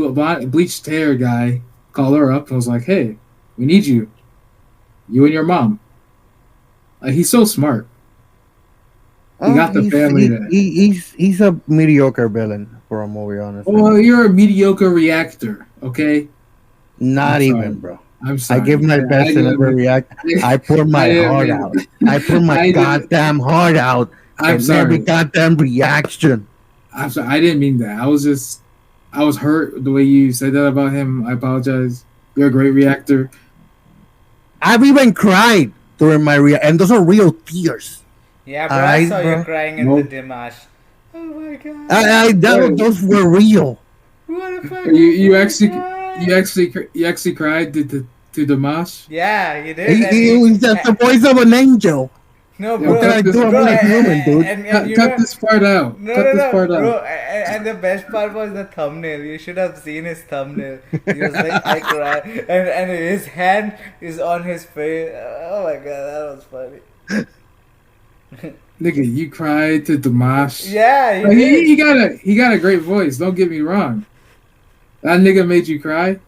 S1: bleached hair guy called her up and was like, "Hey, we need you, you and your mom." Like he's so smart. He got the family there.
S2: He's a mediocre villain for a movie, honestly.
S1: Well, you're a mediocre reactor, okay? I'm
S2: Not even,
S1: sorry.
S2: bro.
S1: I'm
S2: I give
S1: sorry.
S2: my
S1: I
S2: best in
S1: didn't
S2: every
S1: mean.
S2: react. I put
S1: I
S2: my
S1: didn't
S2: heart
S1: mean.
S2: out. I put my
S1: I didn't.
S2: goddamn heart out
S1: I'm
S2: in every
S1: sorry.
S2: goddamn reaction.
S1: I'm sorry. I didn't mean that. I was just. I was hurt the way you said that about him. I apologize. You're a great reactor.
S2: I've even cried during my and those are real tears.
S3: Yeah,
S2: All
S3: bro, I
S2: right,
S3: saw you
S2: bro.
S3: crying in the
S1: No,
S3: Dimash. Oh my god.
S2: Those were real.
S3: What a fucking
S1: you
S3: funny
S1: actually
S3: cry.
S1: you actually cried to Damash.
S3: Yeah, he did,
S2: He,
S3: and
S2: he was just the voice of an angel.
S3: no,
S1: Yo,
S2: What can
S3: bro,
S2: I
S1: cut this
S2: do? I'm
S3: bro,
S2: only human, dude.
S3: and you
S1: cut
S3: know,
S1: this part out.
S3: no,
S1: Cut
S3: no,
S1: this part
S3: no,
S1: out.
S3: bro, and the best part was the thumbnail. You should have seen his thumbnail. He was like, I cry, and his hand is on his face. Oh my god, that was funny.
S1: Nigga, you cried to Damash.
S3: Yeah, he
S1: Like,
S3: did.
S1: he got a great voice. Don't get me wrong. That nigga made you cry.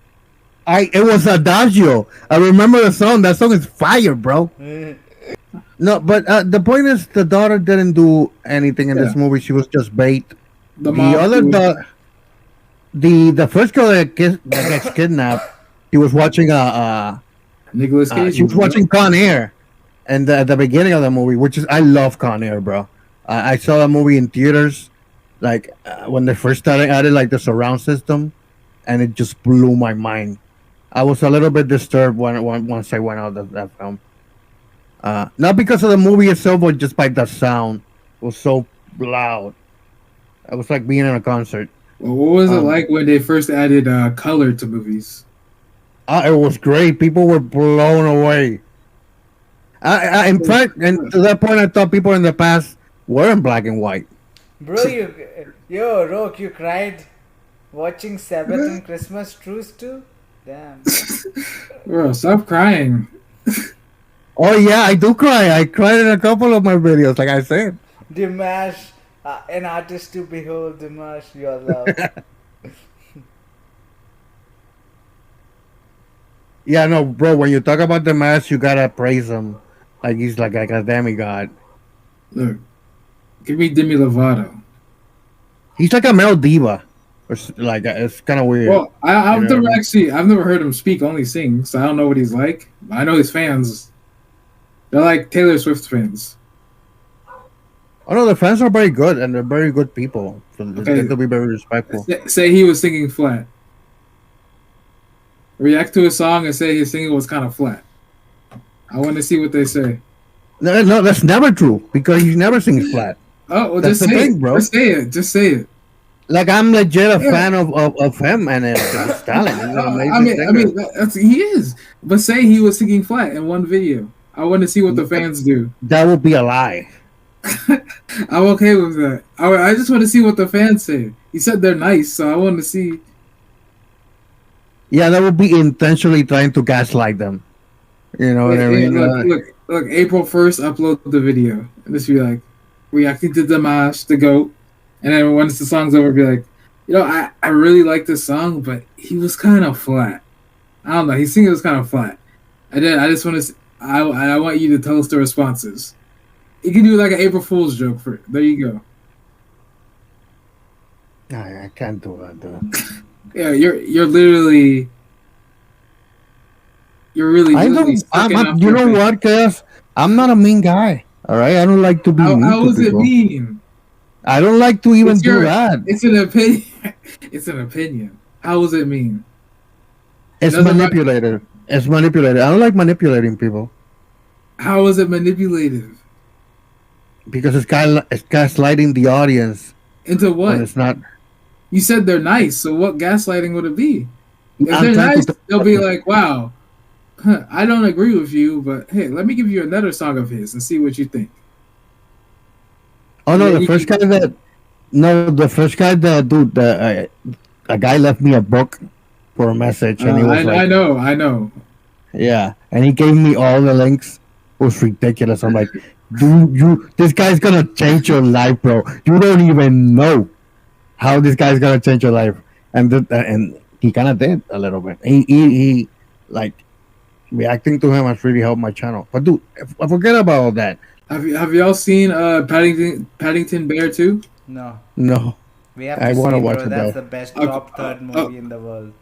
S2: It was Adagio. I remember the song. That song is fire, bro. No, but the point is, the daughter didn't do anything in
S1: Yeah,
S2: this movie. She was just bait.
S1: the
S2: The
S1: mom
S2: other
S1: too.
S2: the first girl that gets kidnapped, she was watching
S1: Nicholas Cage
S2: she was
S1: movie. Yep.
S2: watching Con Air, and at the beginning of the movie, which is I love Con Air, bro. I saw the movie in theaters, like when they first started added like the surround system, and it just blew my mind. I was a little bit disturbed once I went out of that film. Not because of the movie itself, but just by the sound. It was so loud. It was like being in a concert.
S1: Well, what was it
S2: Um,
S1: like when they first added color to movies?
S2: it was great. People were blown away. In fact, and to that point, I thought people in the past were in black and white.
S3: Bro, yo, Roke, you cried watching Sabbath and Christmas Truce too? Damn.
S1: Bro, stop crying.
S2: Oh yeah, I do cry. I cried in a couple of my videos, like I said.
S3: Dimash, an artist to behold, Dimash, your love.
S2: Yeah, no, bro. When you talk about the mask, you gotta praise him, like he's like a demigod.
S1: Look, give me Demi Lovato.
S2: He's like a male diva, like it's kind of weird.
S1: Well,
S2: You
S1: I've
S2: know what I
S1: never
S2: mean?
S1: I've never heard him speak, only sing, so I don't know what he's like. I know his fans. They're like Taylor Swift fans.
S2: Oh no, the fans are very good and they're very good people. So they
S1: Okay,
S2: tend to be very respectful.
S1: say he was singing flat. React to a song and say his singing was kind of flat. I want to see what they say.
S2: No, no, that's never true because he never sings flat.
S1: Oh, well,
S2: That's
S1: just
S2: the
S1: say it.
S2: thing, bro.
S1: Just say it. Just say it.
S2: Like I'm legit a
S1: Yeah.
S2: fan of him and his talent. He's an amazing
S1: I
S2: singer.
S1: mean, that's he is. But say he was singing flat in one video. I want to see what the fans do.
S2: That would be a lie.
S1: I'm okay with that. I just want to see what the fans say. He said they're nice, so I want to see.
S2: Yeah, that would be intentionally trying to gaslight them. You know what I
S1: Hey,
S2: mean?
S1: look. April 1st, upload the video. And just be like, reacting to Dimash, the GOAT. And then once the song's over, be like, I really like this song, but he was kind of flat. I don't know. His singing was kind of flat. And then I just want to, I want you to tell us the responses. You can do like an April Fool's joke for it. There you go.
S2: I can't do that, dude.
S1: Yeah, you're literally, you're really,
S2: I
S1: really
S2: don't.
S1: sucking up
S2: You
S1: your
S2: know
S1: face.
S2: what, Chaos? I'm not a mean guy. All right, I don't like to be mean
S1: How
S2: to
S1: is it
S2: people.
S1: mean?
S2: I don't like to even
S1: It's
S2: do that.
S1: It's an opinion. It's an opinion. How does it mean?
S2: It's
S1: doesn't matter.
S2: manipulated. It's manipulated. I don't like manipulating people
S1: How is it manipulative?
S2: because it's gaslighting the audience
S1: Into
S2: when
S1: what?
S2: it's not.
S1: You said they're nice, so what gaslighting would it be? If
S2: I'm
S1: they're
S2: trying
S1: nice,
S2: to.
S1: they'll be like, wow, I don't agree with you, but hey, let me give you another song of his and see what you think.
S2: Oh
S1: And
S2: no,
S1: then
S2: the
S1: you
S2: first
S1: can,
S2: guy that. No, the first guy that dude. A guy left me a book for a message, and he was
S1: I
S2: like,
S1: know, I know.
S2: "Yeah," and he gave me all the links. It was ridiculous. I'm like, "Dude, this guy's gonna change your life, bro. You don't even know how this guy's gonna change your life." And he kind of did a little bit. He like reacting to him has really helped my channel. But dude, I forget about all that.
S1: Have y'all seen Paddington Bear 2?
S3: No.
S2: No,
S3: We have
S2: I
S3: to
S2: want
S3: see,
S2: to watch
S3: bro.
S2: it
S3: That's
S2: though.
S3: the best
S1: Uh,
S3: top
S1: uh,
S3: third
S1: uh,
S3: movie in the world.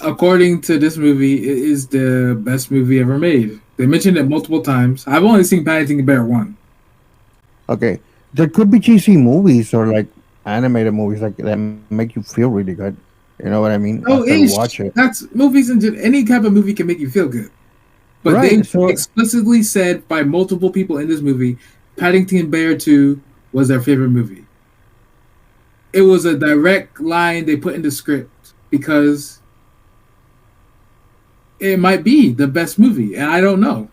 S1: According to this movie, it is the best movie ever made. They mentioned it multiple times. I've only seen Paddington Bear 1.
S2: Okay, there could be cheesy movies or like animated movies like that make you feel really good. You know what I mean?
S1: Oh,
S2: After you
S1: ish.
S2: watch it,
S1: That's movies and any type of movie can make you feel good. But they
S2: right? So
S1: explicitly said by multiple people in this movie, Paddington Bear 2 was their favorite movie. It was a direct line they put in the script because it might be the best movie, and I don't know.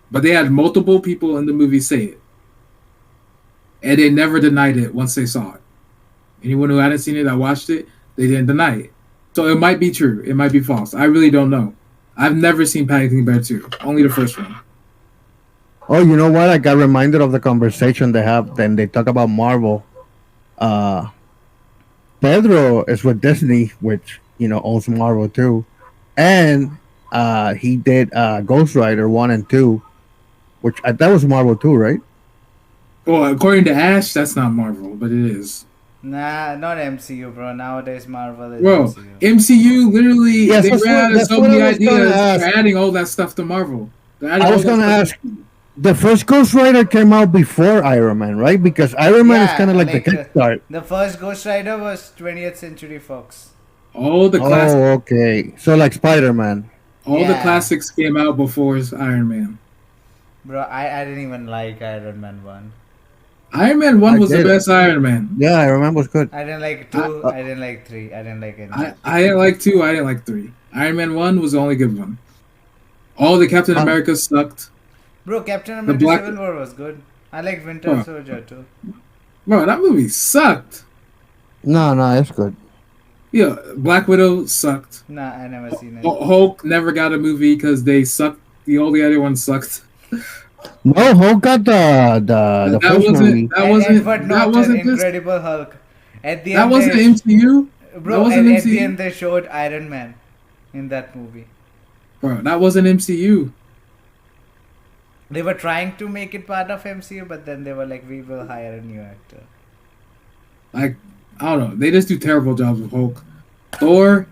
S1: But they had multiple people in the movie say it. And they never denied it once they saw it. Anyone who hadn't seen it that watched it, they didn't deny it. So it might be true. It might be false. I really don't know. I've never seen Paddington Bear 2. Only the first one.
S2: oh, you know what? I got reminded of the conversation they have. Then they talk about Marvel. Uh, Pedro is with Disney, which owns Marvel too, and he did Ghost Rider 1 and 2, which that was Marvel too, right?
S1: Well, according to Ash, that's not Marvel, but it is.
S3: Nah, not MCU, bro. Nowadays, Marvel is
S1: Bro,
S3: MCU.
S1: MCU literally
S2: Yes,
S1: they ran out of
S2: that's
S1: so
S2: what
S1: many
S2: I was gonna
S1: ideas.
S2: ask.
S1: They're adding all that stuff to Marvel. They're adding
S2: I
S1: all
S2: was
S1: that
S2: gonna
S1: stuff.
S2: ask. The first Ghost Rider came out before Iron Man, right? Because Iron Man is kind of like the kickstart.
S3: The first Ghost Rider was 20th Century Fox.
S1: All the classics,
S2: Oh, okay. So like Spider Man.
S1: all the
S3: Yeah.
S1: classics came out before Iron Man.
S3: Bro, I didn't even like Iron Man 1.
S1: Iron Man 1
S2: I
S1: was the
S2: did.
S1: best Iron Man.
S2: Yeah, I remember it was good.
S3: I didn't like 2. I didn't like 3. I didn't like any.
S1: I didn't like 2, I didn't like 3. Iron Man 1 was the only good one. All the Captain
S2: Um,
S1: America sucked.
S3: Bro, Captain America
S1: Black-
S3: Civil War was good. I like Winter
S1: Bro.
S3: Soldier too.
S1: Bro, that movie sucked.
S2: No, it's good.
S1: Yeah, Black Widow sucked.
S3: Nah, I never seen it.
S1: Hulk never got a movie because they sucked. All the other ones sucked.
S2: No, Hulk got the
S1: That
S2: first movie.
S1: wasn't. That wasn't.
S3: Edward
S1: That
S3: Norton,
S1: wasn't this.
S3: Incredible Hulk. At the
S1: That
S3: end,
S1: wasn't
S3: they,
S1: MCU. That
S3: bro.
S1: wasn't
S3: At the
S1: MCU.
S3: end, they showed Iron Man in that movie.
S1: Bro, that wasn't MCU.
S3: They were trying to make it part of MCU, but then they were like, "We will hire a new actor."
S1: Like, I don't know. They just do terrible jobs with Hulk. Thor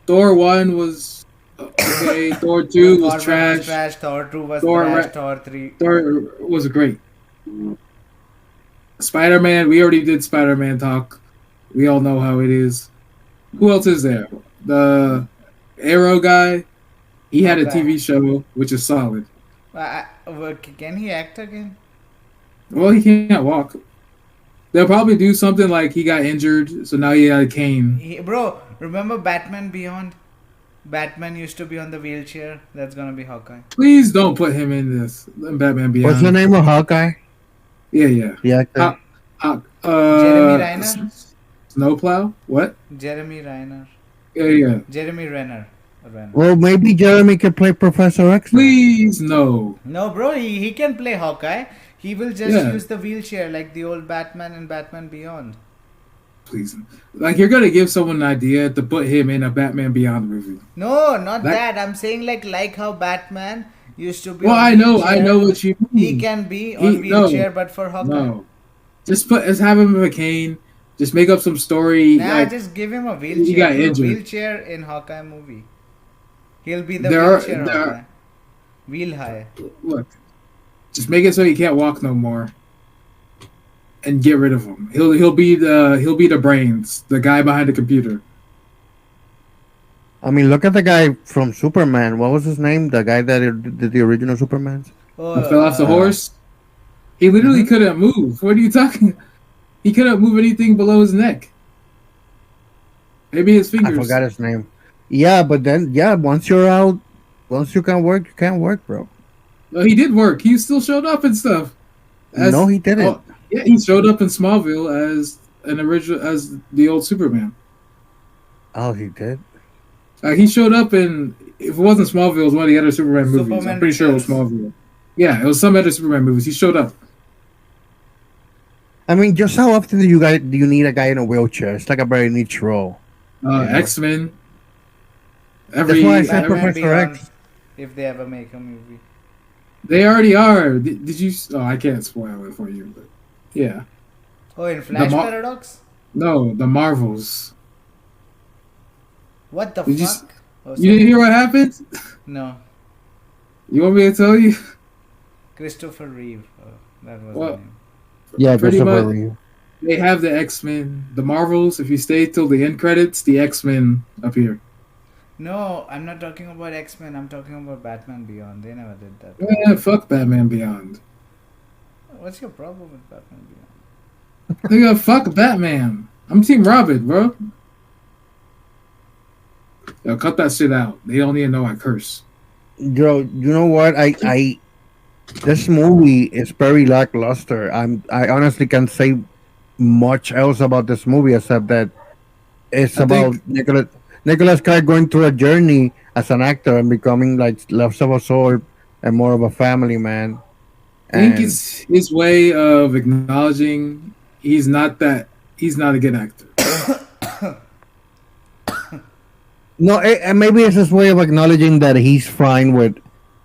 S1: 1 was okay. Thor 2 was
S3: Thor 1 was
S1: trash.
S3: trash. Thor 2 was
S1: Thor
S3: trash.
S1: Ra-
S3: Thor 3.
S1: Thor was great. Spider-Man, we already did Spider-Man talk. We all know how it is. Who else is there? The Arrow guy. He had a
S3: Hawkeye.
S1: TV show which is solid.
S3: Can he act again?
S1: Well, he can't walk. They'll probably do something like he got injured, so now he had a cane.
S3: Bro, remember Batman Beyond? Batman used to be on the wheelchair. That's gonna be Hawkeye.
S1: Please don't put him in this in Batman
S2: What's the
S1: Beyond.
S2: name of Hawkeye?
S1: Yeah, yeah.
S2: The actor.
S3: Jeremy Renner?
S1: Snowplow? What?
S3: Jeremy Renner.
S1: Yeah, yeah.
S3: Jeremy Renner. Renner.
S2: Well, maybe Jeremy could play Professor X. now.
S1: Please, no.
S3: No, bro, he can play Hawkeye. He will just
S1: Yeah.
S3: use the wheelchair like the old Batman and Batman Beyond.
S1: Please. Like, you're gonna give someone an idea to put him in a Batman Beyond movie.
S3: No, not
S1: That-
S3: that. I'm saying like how Batman used to be.
S1: Well,
S3: on
S1: I know
S3: wheelchair.
S1: what you mean.
S3: He can be on
S1: no.
S3: wheelchair, but for Hawkeye.
S1: No. Just have him with a cane. Just make up some story.
S3: Nah,
S1: like,
S3: just give him a
S1: got
S3: wheelchair. Put a
S1: injured.
S3: wheelchair in Hawkeye movie. He'll be the
S1: There are-
S3: wheelchair
S1: there are-
S3: Hawkeye. Wheel high.
S1: look, just make it so he can't walk no more, and get rid of him. He'll be the brains, the guy behind the computer.
S2: I mean, look at the guy from Superman. What was his name? The guy that did the original Supermans.
S3: Oh,
S1: Fell off the horse. He literally couldn't move. What are you talking? He couldn't move anything below his neck. Maybe his
S2: I
S1: fingers.
S2: forgot his name. Yeah, but then once you're out, once you can't work, bro.
S1: No, he did work. He still showed up and stuff.
S2: No, he didn't.
S1: Oh, yeah, he showed up in Smallville as the old Superman.
S2: Oh, he did.
S1: He showed up in, if it wasn't Smallville, it was one of the other Superman movies.
S3: Superman
S1: I'm pretty sure it was
S3: Returns.
S1: Smallville. Yeah, it was some other Superman movies. He showed up.
S2: I mean, just how often do you need a guy in a wheelchair? It's like a very niche role. Yeah.
S1: X-Men.
S2: That's why I said
S3: Batman
S2: Professor
S3: Beyond,
S2: X.
S3: if they ever make a movie.
S1: They already are. Did you? Oh, I can't spoil it for you, but yeah.
S3: Oh, in Flash
S1: Mar-
S3: Paradox?
S1: No, the Marvels.
S3: What the
S1: Did you
S3: fuck? Oh,
S1: You didn't hear what happened?
S3: No.
S1: You want me to tell you?
S3: Christopher Reeve. Oh, that was
S1: Well,
S3: the name.
S2: Yeah,
S1: Pretty
S2: Christopher
S1: much.
S2: Reeve.
S1: They have the X-Men, the Marvels. If you stay till the end credits, the X-Men appear.
S3: No, I'm not talking about X-Men. I'm talking about Batman Beyond. They never did that.
S1: Yeah, fuck Batman Beyond.
S3: What's your problem with Batman Beyond?
S1: Nigga, fuck Batman. I'm Team Robin, bro. Yo, cut that shit out. They don't even know I curse.
S2: Yo, you know what? I this movie is very lackluster. I honestly can't say much else about this movie except that it's
S1: I
S2: about
S1: think-
S2: Nicholas Cage going through a journey as an actor and becoming like less of a soul and more of a family man.
S1: I think
S2: And-
S1: it's his way of acknowledging he's not a good actor.
S2: No, and maybe it's his way of acknowledging that he's fine with,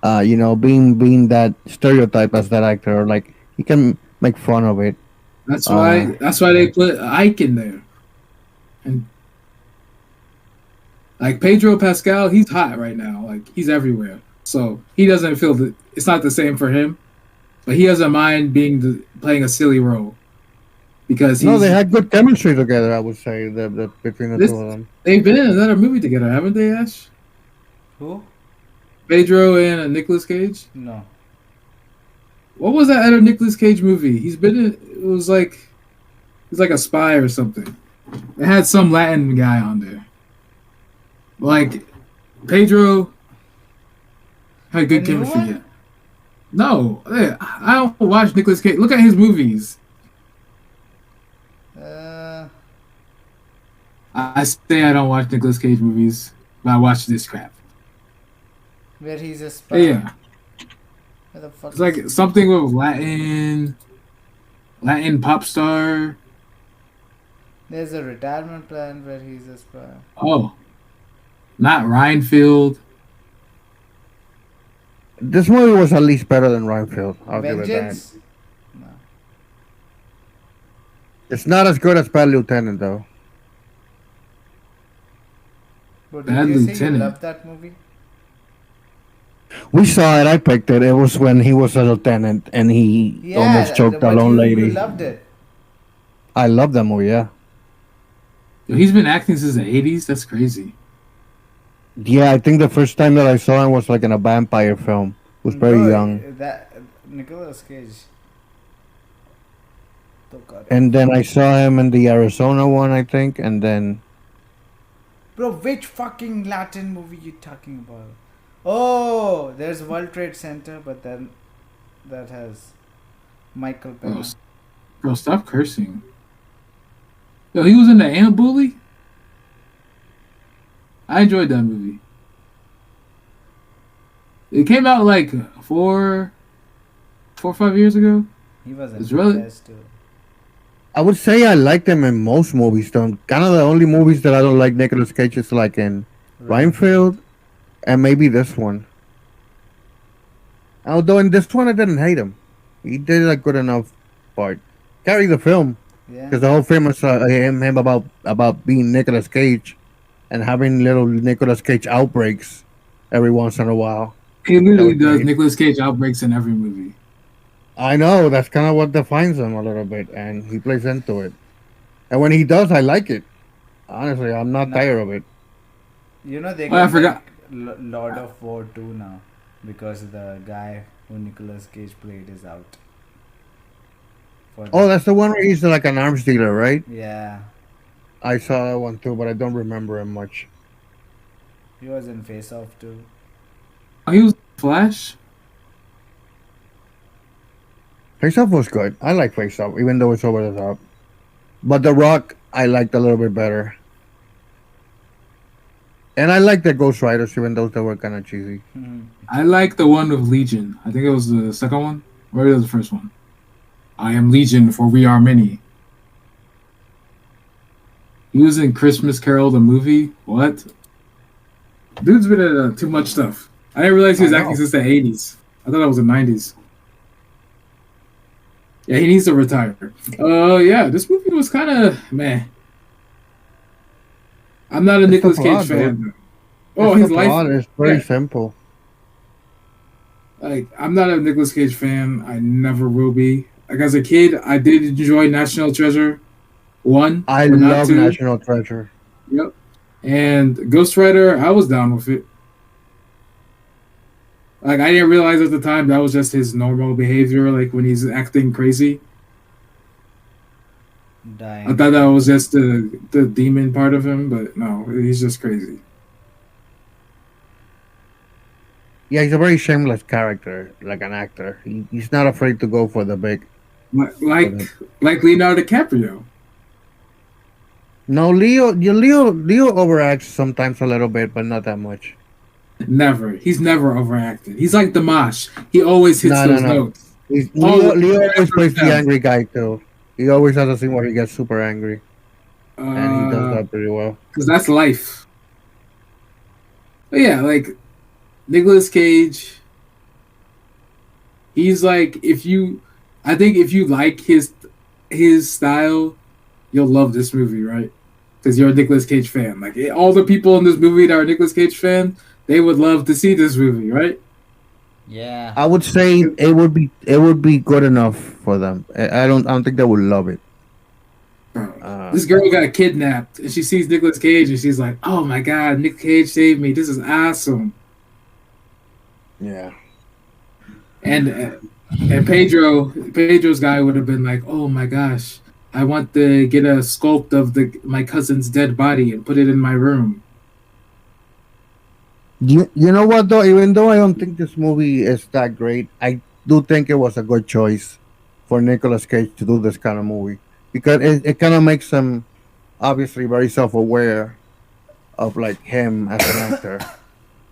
S2: being that stereotype as that actor. Like he can make fun of it.
S1: That's why they put Ike in there. And like Pedro Pascal, he's hot right now. Like he's everywhere. So he doesn't feel that it's not the same for him. But he doesn't mind playing a silly role. Because
S2: No, they had good chemistry together. I would say the between the
S1: This-
S2: two of them.
S1: they've been in another movie together, haven't they, Ash?
S3: Who?
S1: Pedro and Nicolas Cage.
S3: No.
S1: What was that other Nicolas Cage movie? He's been in. It was like a spy or something. It had some Latin guy on there. Like Pedro had good
S3: The new
S1: chemistry.
S3: one?
S1: Yet. No, I don't watch Nicolas Cage. Look at his movies. I say I don't watch Nicolas Cage movies, but I watch this crap.
S3: Where he's a spy.
S1: Yeah,
S3: Where the fuck
S1: it's like something with Latin pop star.
S3: There's a retirement plan where he's a spy.
S1: Oh, not Reinfeld.
S2: This movie was at least better than Reinfeld. I'll give it that.
S3: Vengeance? No.
S2: It's not as good as Bad Lieutenant though.
S3: But
S1: Bad
S3: did you say you
S1: Lieutenant.
S3: love that movie?
S2: We saw it. I picked it. It was when he was a lieutenant and he almost choked a
S3: but
S2: lone
S3: you
S2: lady.
S3: loved it.
S2: I love that movie. Yeah.
S1: Yo, he's been acting since the '80s. That's crazy.
S2: Yeah, I think the first time that I saw him was like in a vampire film. Was very
S3: Bro,
S2: young,
S3: that Nicolas Cage. तो करे.
S2: and then I saw him in the Arizona one, I think, and then
S3: Bro, which fucking Latin movie you talking about? Oh, there's World Trade Center, but then that has Michael
S1: Bro,
S3: Pena.
S1: bro, stop cursing. Yo, he was in the Ant Bully. I enjoyed that movie. It came out like 4 or 5 years ago.
S3: He was in
S1: It's really
S3: Kick-Ass too.
S2: I would say I like them in most movies. Though kind of the only movies that I don't like Nicolas Cage is like in
S3: Reinfeld.
S2: Reinfeld and maybe this one. Although in this one I didn't hate him. He did a good enough part. Carry the film
S3: Yeah.
S2: because the whole film is him about being Nicolas Cage and having little Nicolas Cage outbreaks every once in a while.
S1: he
S2: That
S1: literally
S2: was
S1: does
S2: great.
S1: Nicolas Cage outbreaks in every movie.
S2: I know that's kind of what defines him a little bit, and he plays into it. And when he does, I like it. Honestly, I'm not
S3: No,
S2: tired of it.
S3: you know they
S1: Oh, I
S3: can make
S1: forgot.
S3: Lord of War 2 now because the guy who Nicolas Cage played is out for
S2: Oh,
S3: the.
S2: that's the one where he's like an arms dealer, right?
S3: Yeah,
S2: I saw that one too, but I don't remember him much.
S3: he was in Face Off too.
S1: Oh, he was Flash.
S2: Face Off was good. I like Face Off, even though it's over the top. But The Rock, I liked a little bit better. And I like the Ghost Riders, even though they were kind of cheesy.
S1: I like the one with Legion. I think it was the second one, or it was the first one. I am Legion, for we are many. He was in Christmas Carol, the movie. What? Dude's been in too much stuff. I didn't realize he
S2: I
S1: was acting
S2: know.
S1: since the 80s. I thought that was the 90s. Yeah, he needs to retire. Yeah, this movie was kind of meh. I'm not a
S2: It's the
S1: Nicolas Cage
S2: plot, dude.
S1: fan. Oh,
S2: It's the
S1: his life.
S2: plot. It's very
S1: Yeah,
S2: simple.
S1: like I'm not a Nicolas Cage fan. I never will be. Like as a kid, I did enjoy National Treasure one,
S2: I
S1: but not
S2: love
S1: two.
S2: National Treasure.
S1: Yep. And Ghost Rider, I was down with it. Like I didn't realize at the time that was just his normal behavior. Like when he's acting crazy, I
S3: Dying.
S1: thought that was just the demon part of him. But no, he's just crazy.
S2: Yeah, he's a very shameless character, like an actor. He's not afraid to go for the big.
S1: Like
S2: For
S1: like,
S2: the,
S1: like Leonardo DiCaprio.
S2: no, Leo overacts sometimes a little bit, but not that much.
S1: Never. He's never overacted. He's like Dimash. He always hits
S2: No, no,
S1: those
S2: no.
S1: notes.
S2: He's,
S1: Oh,
S2: Leo always plays the
S1: yeah.
S2: angry guy too. He always has a scene where he gets super angry, and he does that pretty well.
S1: Because that's life. But yeah, like Nicolas Cage. He's like if you, I think if you like his style, you'll love this movie, right? Because you're a Nicolas Cage fan. Like all the people in this movie that are Nicolas Cage fan, they would love to see this movie, right?
S3: Yeah.
S2: I would say it would be good enough for them. I don't think they would love it.
S1: Bro, this girl got kidnapped and she sees Nicolas Cage and she's like, "Oh my god, Nick Cage saved me! This is awesome!"
S2: Yeah.
S1: And Pedro's guy would have been like, "Oh my gosh, I want to get a sculpt of my cousin's dead body and put it in my room."
S2: You know what though? Even though I don't think this movie is that great, I do think it was a good choice for Nicolas Cage to do this kind of movie because it kind of makes him obviously very self-aware of like him as an actor,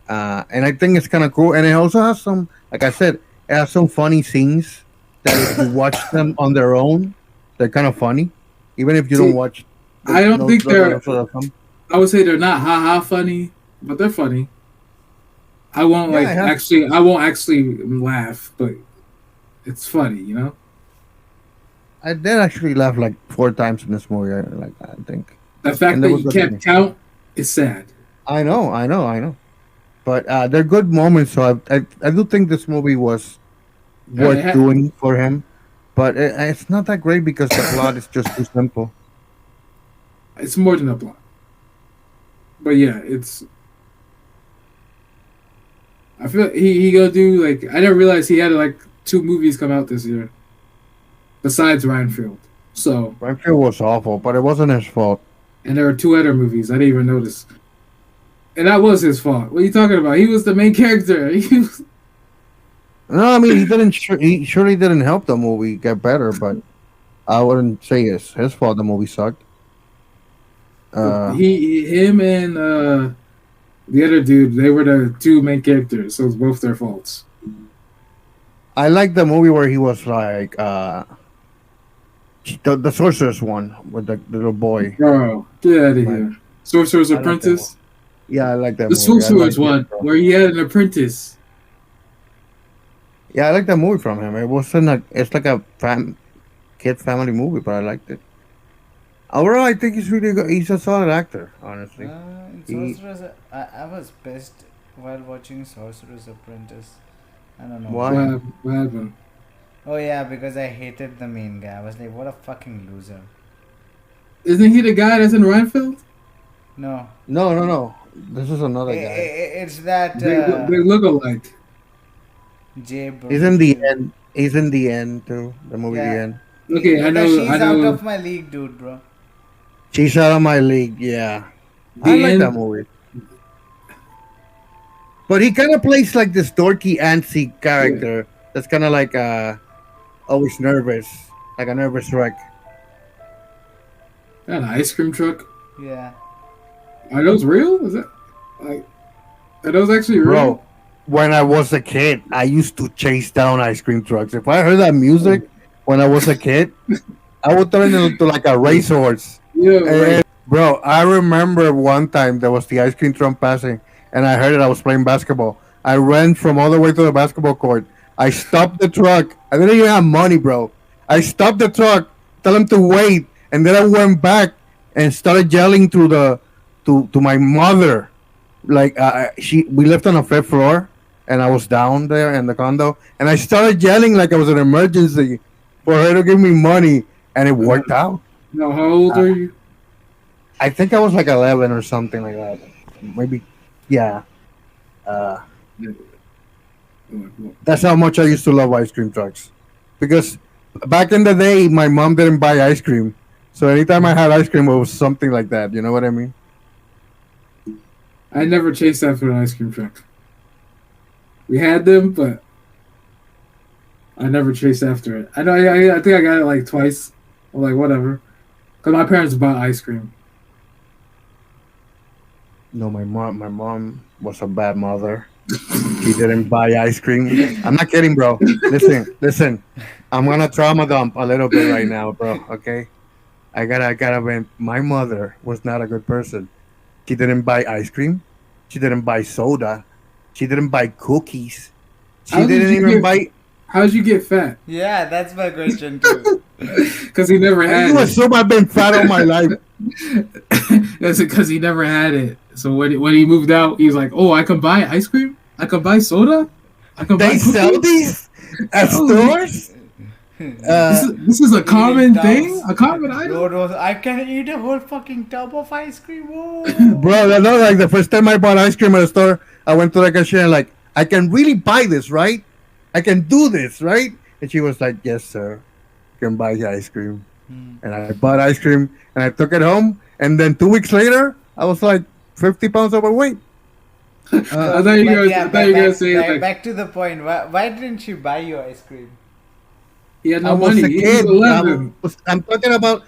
S2: and I think it's kind of cool. And it also has some, like I said, it has some funny scenes that if you watch them on their own, they're kind of funny, even if you don't
S1: See,
S2: watch.
S1: I don't think they're.
S2: sort of them.
S1: I would say they're not ha funny, but they're funny. I won't
S2: Yeah,
S1: like
S2: it has.
S1: actually. I won't actually laugh, but it's funny, you know.
S2: I did actually laugh like 4 times in this movie. I think,
S1: The fact
S2: and
S1: that
S2: there was
S1: you
S2: good
S1: can't
S2: moments.
S1: count is sad.
S2: I know. But they're good moments. So I do think this movie was
S1: Yeah,
S2: worth doing for him. But it's not that great because the plot is just too simple.
S1: it's more than a plot, but yeah, I feel like he gonna do like I didn't realize he had like 2 movies come out this year besides Reinfeld. So
S2: Renfield was awful, but it wasn't his fault.
S1: and there are 2 other movies I didn't even notice, and that was his fault. What are you talking about? He was the main character.
S2: No, I mean he didn't. He surely didn't help the movie get better, but I wouldn't say it's his fault. The movie sucked.
S1: Him and the other dude, they were the 2 main characters, so it's both their faults.
S2: I like the movie where he was like the sorceress one with the little boy.
S1: Bro, get out of here. Sorcerer's
S2: I like that
S1: Apprentice?
S2: Yeah, I like that
S1: The
S2: movie. I
S1: Sorcerer's
S2: liked it,
S1: one,
S2: bro.
S1: where he had an apprentice.
S2: Yeah, I like that movie from him. It wasn't a. It's like a kid family movie, but I liked it. Overall, I think he's really good. He's a solid actor, honestly.
S3: In
S2: He-
S3: Sorcerer's, I was pissed while watching Sorcerer's Apprentice. I don't know.
S2: Why?
S1: What happened?
S3: Oh yeah, because I hated the main guy. I was like, what a fucking loser.
S1: Isn't he the guy that's in Reinfeld?
S3: No,
S2: No. This is another guy.
S3: it's that
S1: They look alike.
S3: Jay.
S2: He's in the end. He's in the end too. The movie,
S3: Yeah.
S2: The End.
S1: Okay, I know.
S3: She's
S1: I
S3: out
S1: know.
S3: of my league, dude, bro.
S2: She's out of my league. Yeah,
S1: The
S2: I like
S1: End.
S2: that movie. But he kind of plays like this dorky, antsy character that's kind of like always nervous, like a nervous wreck.
S1: That ice cream truck.
S3: Yeah.
S1: Are those real? Is that like? Are those actually real?
S2: Bro, when I was a kid, I used to chase down ice cream trucks. If I heard that music when I was a kid, I would turn into like a racehorse.
S1: Yeah,
S2: And,
S1: right.
S2: bro, I remember one time there was the ice cream truck passing, and I heard it. I was playing basketball. I ran from all the way to the basketball court. I stopped the truck. I didn't even have money, bro. I stopped the truck, tell him to wait, and then I went back and started yelling to my mother. Like we lived on a 5th floor, and I was down there in the condo, and I started yelling like it was an emergency for her to give me money, and it worked out.
S1: No, how old are you?
S2: I think I was like 11 or something like that. Maybe, yeah. That's how much I used to love ice cream trucks. Because back in the day, my mom didn't buy ice cream. So anytime I had ice cream, it was something like that. You know what I mean?
S1: I never chased after an ice cream truck. We had them, but I never chased after it. I know. I think I got it like twice. Or like whatever, because my parents bought ice cream.
S2: No, my mom was a bad mother. She didn't buy ice cream. I'm not kidding, bro. Listen. I'm gonna trauma dump a little bit right now, bro. Okay, I gotta vent. My mother was not a good person. She didn't buy ice cream. She didn't buy soda. She didn't buy cookies. She
S1: How did
S2: didn't
S1: you
S2: even
S1: get-
S2: buy.
S1: How'd you get fat?
S3: Yeah, that's my question too.
S1: Because he never had
S2: You
S1: it.
S2: assume I've been fat all my life.
S1: That's because he never had it. So when he moved out, he was like, "Oh, I can buy ice cream. I can buy soda. I can buy
S2: They sell
S1: cookies?"
S2: these at
S1: Oh,
S2: stores.
S1: This is a common
S3: Eating
S1: thing,
S3: tubs.
S1: a common item.
S3: Bro, I can eat a whole fucking tub of ice cream. Whoa.
S2: Bro, no, like the first time I bought ice cream at a store, I went to the cashier and like, I can really buy this, right? I can do this, right? And she was like, yes, sir. You can buy ice cream. And I bought ice cream and I took it home. And then 2 weeks later, I was like 50 pounds overweight.
S1: I thought you were gonna say like
S3: back to the point. Why didn't she buy you ice cream?
S1: he had
S2: I
S1: no
S2: was
S1: money.
S2: a
S1: He
S2: kid.
S1: was 11.
S2: I'm talking about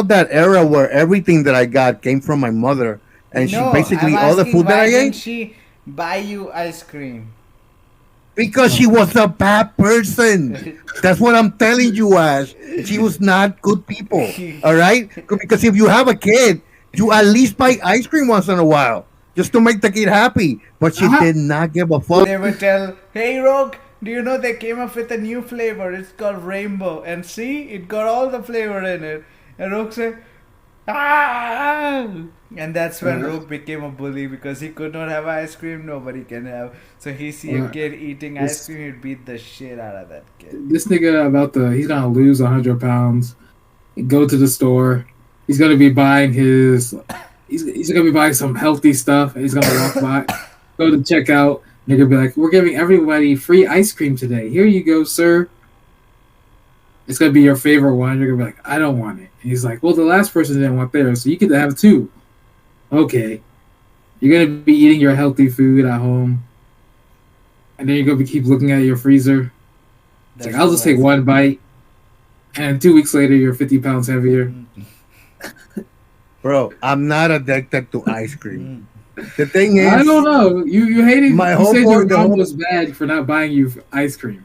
S2: that era where everything that I got came from my mother. And she basically,
S3: I'm
S2: all the
S3: asking,
S2: food that
S3: why
S2: I
S3: didn't
S2: ate,
S3: she buy you ice cream?
S2: because she was a bad person. That's what I'm telling you, Ash. She was not good people. All right? Because if you have a kid, you at least buy ice cream once in a while just to make the kid happy. But she did not give a fuck.
S3: They would tell, hey Rogue, do you know they came up with a new flavor? It's called Rainbow. And see, it got all the flavor in it. And Rogue said, ah! And that's when Rogue became a bully because he could not have ice cream, nobody can have. So he see a kid eating ice cream, he'd beat the shit out of that kid.
S1: This nigga he's gonna lose 100 pounds. Go to the store. He's gonna be buying he's gonna be buying some healthy stuff. And he's gonna walk by go to checkout. They're gonna be like, "We're giving everybody free ice cream today. Here you go, sir." It's gonna be your favorite one. You're gonna be like, "I don't want it." And he's like, "Well, the last person didn't want theirs, so you get to have two." Okay. You're gonna be eating your healthy food at home, and then you're gonna keep looking at your freezer. It's like,
S3: That's
S1: I'll
S3: the
S1: just take
S3: worst.
S1: one bite, and 2 weeks later, you're 50 pounds heavier.
S4: Bro, I'm not addicted to ice cream. The thing is,
S1: I don't know. You hated.
S4: My
S1: You
S4: whole
S1: said your
S4: point, the
S1: mom
S4: whole-
S1: was bad for not buying you ice cream.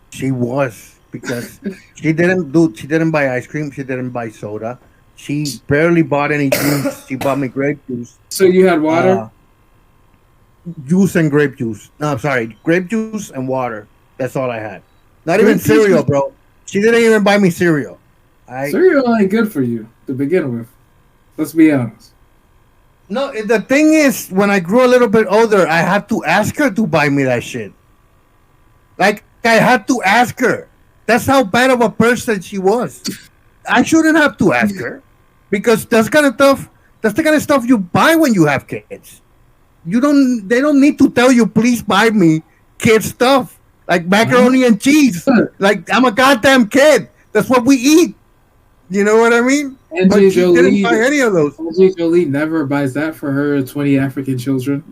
S4: she was because she didn't buy ice cream, she didn't buy soda. She barely bought any juice. She bought me grape juice.
S1: So you had water.
S4: Juice and grape juice. No, I'm sorry, grape juice and water. That's all I had. Not
S1: Grape
S4: even
S1: juice
S4: cereal,
S1: was-
S4: bro. She didn't even buy me cereal.
S1: Cereal ain't good for you to begin with. Let's be honest.
S4: No, the thing is, when I grew a little bit older, I had to ask her to buy me that shit. Like, I had to ask her. That's how bad of a person she was. I shouldn't have to ask her because that's the kind of stuff you buy when you have kids. They don't need to tell you, please buy me kid stuff like macaroni and cheese. Like, I'm a goddamn kid. That's what we eat. You know what I mean?
S1: Angie
S4: But she didn't
S1: Jolie,
S4: buy any of those.
S1: Angie Jolie never buys that for her 20 African children.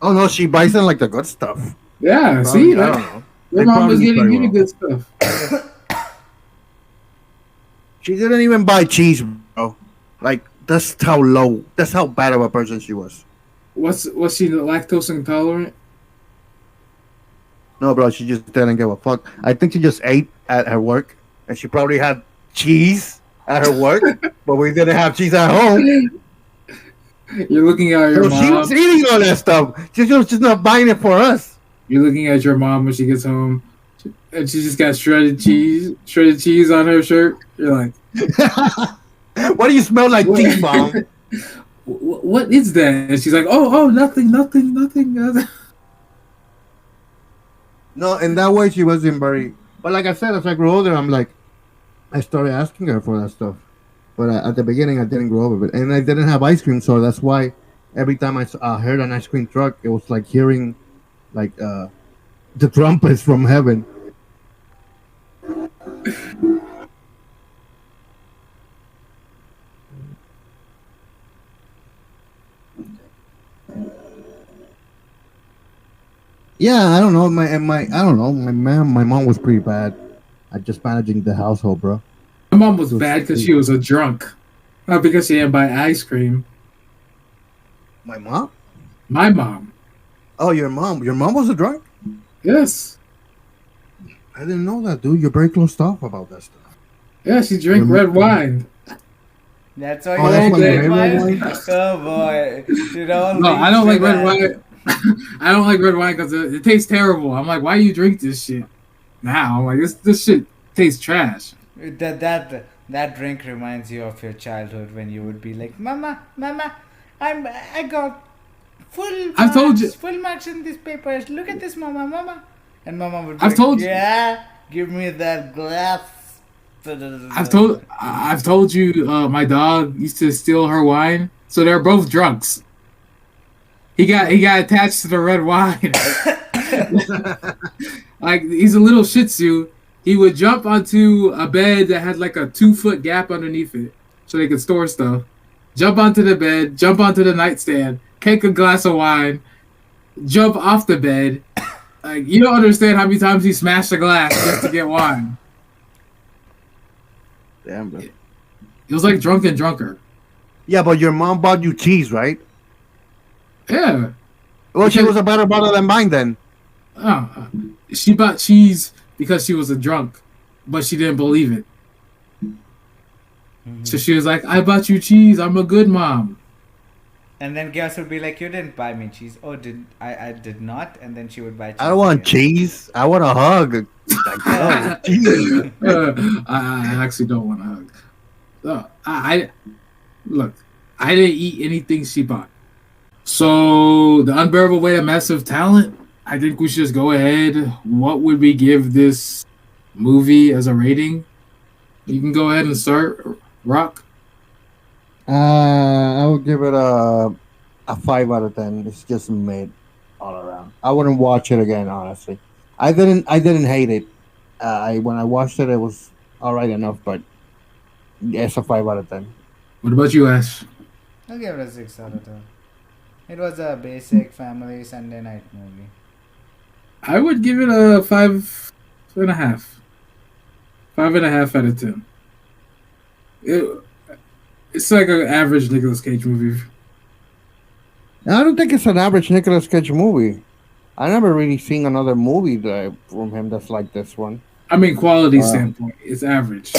S4: Oh no, she buys them like the good stuff.
S1: Yeah,
S4: Probably,
S1: see,
S4: I don't know.
S1: your
S4: They
S1: mom
S4: probably
S1: was
S4: do
S1: getting
S4: very
S1: you the
S4: well.
S1: good stuff.
S4: She didn't even buy cheese, bro. Like, that's how bad of a person she was.
S1: Was she lactose intolerant?
S4: No, bro, she just didn't give a fuck. I think she just ate at her work, and she probably had cheese at her work, but we didn't have cheese at home.
S1: You're looking at your
S4: So she
S1: mom.
S4: was eating all that stuff. She was just not buying it for us.
S1: You're looking at your mom when she gets home, and she just got shredded cheese on her shirt. You're like,
S4: What do you smell like,
S1: What?
S4: cheese, mom?
S1: what is that? And she's like, oh, nothing.
S2: No, in that way she wasn't very. But like I said, as I grew older, I started asking her for that stuff. But at the beginning, I didn't grow up with it, and I didn't have ice cream, so that's why every time I heard an ice cream truck, it was like hearing, like the trumpets from heaven. Yeah, I don't know. I don't know. My mom was pretty bad at just managing the household, bro.
S1: My mom was bad because she was a drunk, not because she didn't buy ice cream.
S2: My mom?
S1: My mom,
S2: Oh, your mom. Your mom was a drunk?
S1: yes,
S2: I didn't know that, dude. You're very closed off about that stuff.
S1: yeah, she drank red wine.
S3: That's why
S2: Oh,
S3: you
S1: that's
S3: like
S1: why you
S3: red
S1: hate
S3: wine?
S2: red
S3: Oh boy. It all
S1: No, I
S3: leads
S1: don't
S3: to
S1: like red
S3: that.
S1: wine. I don't like red wine because it tastes terrible. I'm like, why you drink this shit now? I'm like, this shit tastes trash.
S3: That drink reminds you of your childhood when you would be like, Mama, I got
S1: I've told you-
S3: full marks in this paper. Look at this, Mama. And Mama would be
S1: I've
S3: like,
S1: told you-
S3: yeah, give me that glass.
S1: I've told you, my dog used to steal her wine, so they're both drunks. He got attached to the red wine. Like, he's a little Shih Tzu. He would jump onto a bed that had like a 2-foot gap underneath it, so they could store stuff. Jump onto the bed, jump onto the nightstand, take a glass of wine, jump off the bed. Like, you don't understand how many times he smashed a glass just to get wine.
S2: Damn, bro.
S1: It was like drunk and drunker.
S4: Yeah, but your mom bought you cheese, right?
S1: Yeah.
S4: Well, she
S1: Because-
S4: was a better mother than mine then.
S1: She bought cheese because she was a drunk, but she didn't believe it. So she was like, I bought you cheese. I'm a good mom.
S3: And then Gas would be like, you didn't buy me cheese. Oh, I did not. And then she would buy cheese.
S4: I don't want
S3: again.
S4: cheese. I want a hug. Like, no, cheese.
S1: I actually don't want to hug. Look, I didn't eat anything she bought. So the unbearable weight of massive talent. I think we should just go ahead. What would we give this movie as a rating? You can go ahead and start, Rock.
S2: I would give it a
S4: a 5 out of 10. It's just mid all around. I wouldn't watch it again, honestly. I didn't hate it. I when I watched it, it was all right enough, but it's a 5 out of 10.
S1: What about you, Ash?
S3: I'll give it a 6 out of 10. It was a basic family Sunday night movie.
S1: I would give it a 5.5. 5.5 out of 10. It's like an average Nicolas Cage movie.
S4: I don't think it's an average Nicolas Cage movie. I never really seen another movie from him that's like this one.
S1: I mean, quality standpoint, it's average.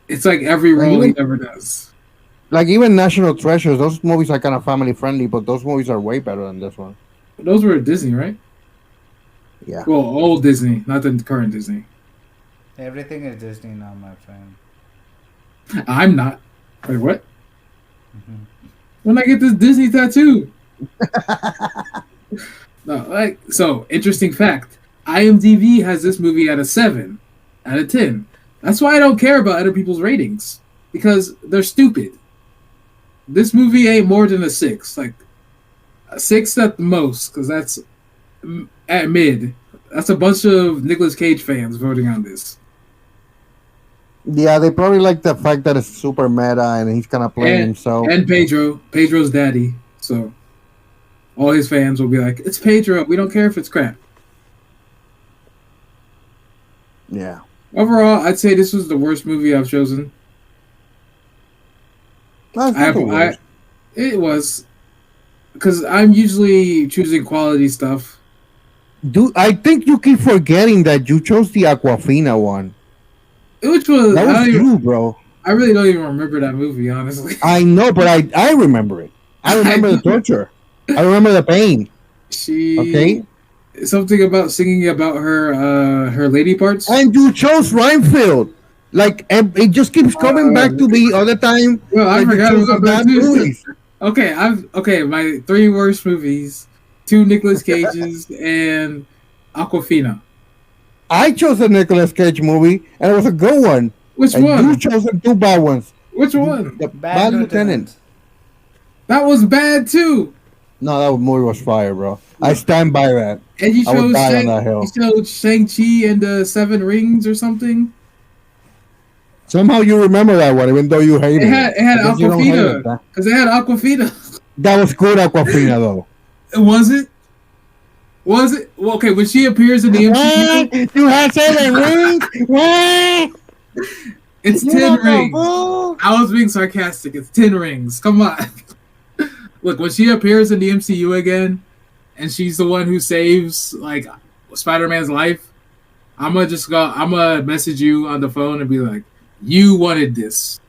S1: It's like every role he ever does.
S4: Like even National Treasures, those movies are kind of family friendly, but those movies are way better than this one.
S1: Those were Disney, right?
S4: Yeah.
S1: Well, old Disney, not the current Disney.
S3: Everything is Disney now, my friend.
S1: I'm not. Wait, what? When I get this Disney tattoo? No, like, so interesting fact. IMDb has this movie at a 7 out of 10. That's why I don't care about other people's ratings, because they're stupid. This movie ain't more than a 6, like a 6 at the most, because that's at mid. That's a bunch of Nicolas Cage fans voting on this.
S4: Yeah, they probably like the fact that it's super meta and he's kind of playing himself.
S1: And Pedro's daddy. So all his fans will be like, "It's Pedro. We don't care if it's crap."
S4: Yeah.
S1: Overall, I'd say this was the worst movie I've chosen. It was, because I'm usually choosing quality stuff.
S4: Dude, I think you keep forgetting that you chose the Aquafina one.
S1: Which was
S4: that was you, bro.
S1: I really don't even remember that movie, honestly.
S4: I know, but I remember it. I remember the torture. I remember the pain. Okay.
S1: Something about singing about her lady parts.
S4: And you chose Reinfeld. Like, and it just keeps coming back to me all the time.
S1: Well, I forgot about that too. Okay, my 3 worst movies: 2 Nicolas Cages and Aquafina.
S4: I chose a Nicolas Cage movie, and it was a good one.
S1: Which
S4: and
S1: one?
S4: You chose the 2 bad ones.
S1: Which one?
S4: The Bad Lieutenant.
S1: That was bad too.
S4: No, that movie was fire, bro. I stand by that.
S1: And you showed Shang-Chi and the 7 Rings or something.
S4: Somehow you remember that one, even though you hated it.
S1: It had Aquafina. Because it had Aquafina.
S4: That was good Aquafina, though.
S1: Was it? Was it? Well, okay, when she appears in the MCU...
S4: You had 7 rings? What?
S1: It's 10 rings. I was being sarcastic. It's 10 rings. Come on. Look, when she appears in the MCU again, and she's the one who saves, like, Spider-Man's life, I'm gonna message you on the phone and be like, you wanted this.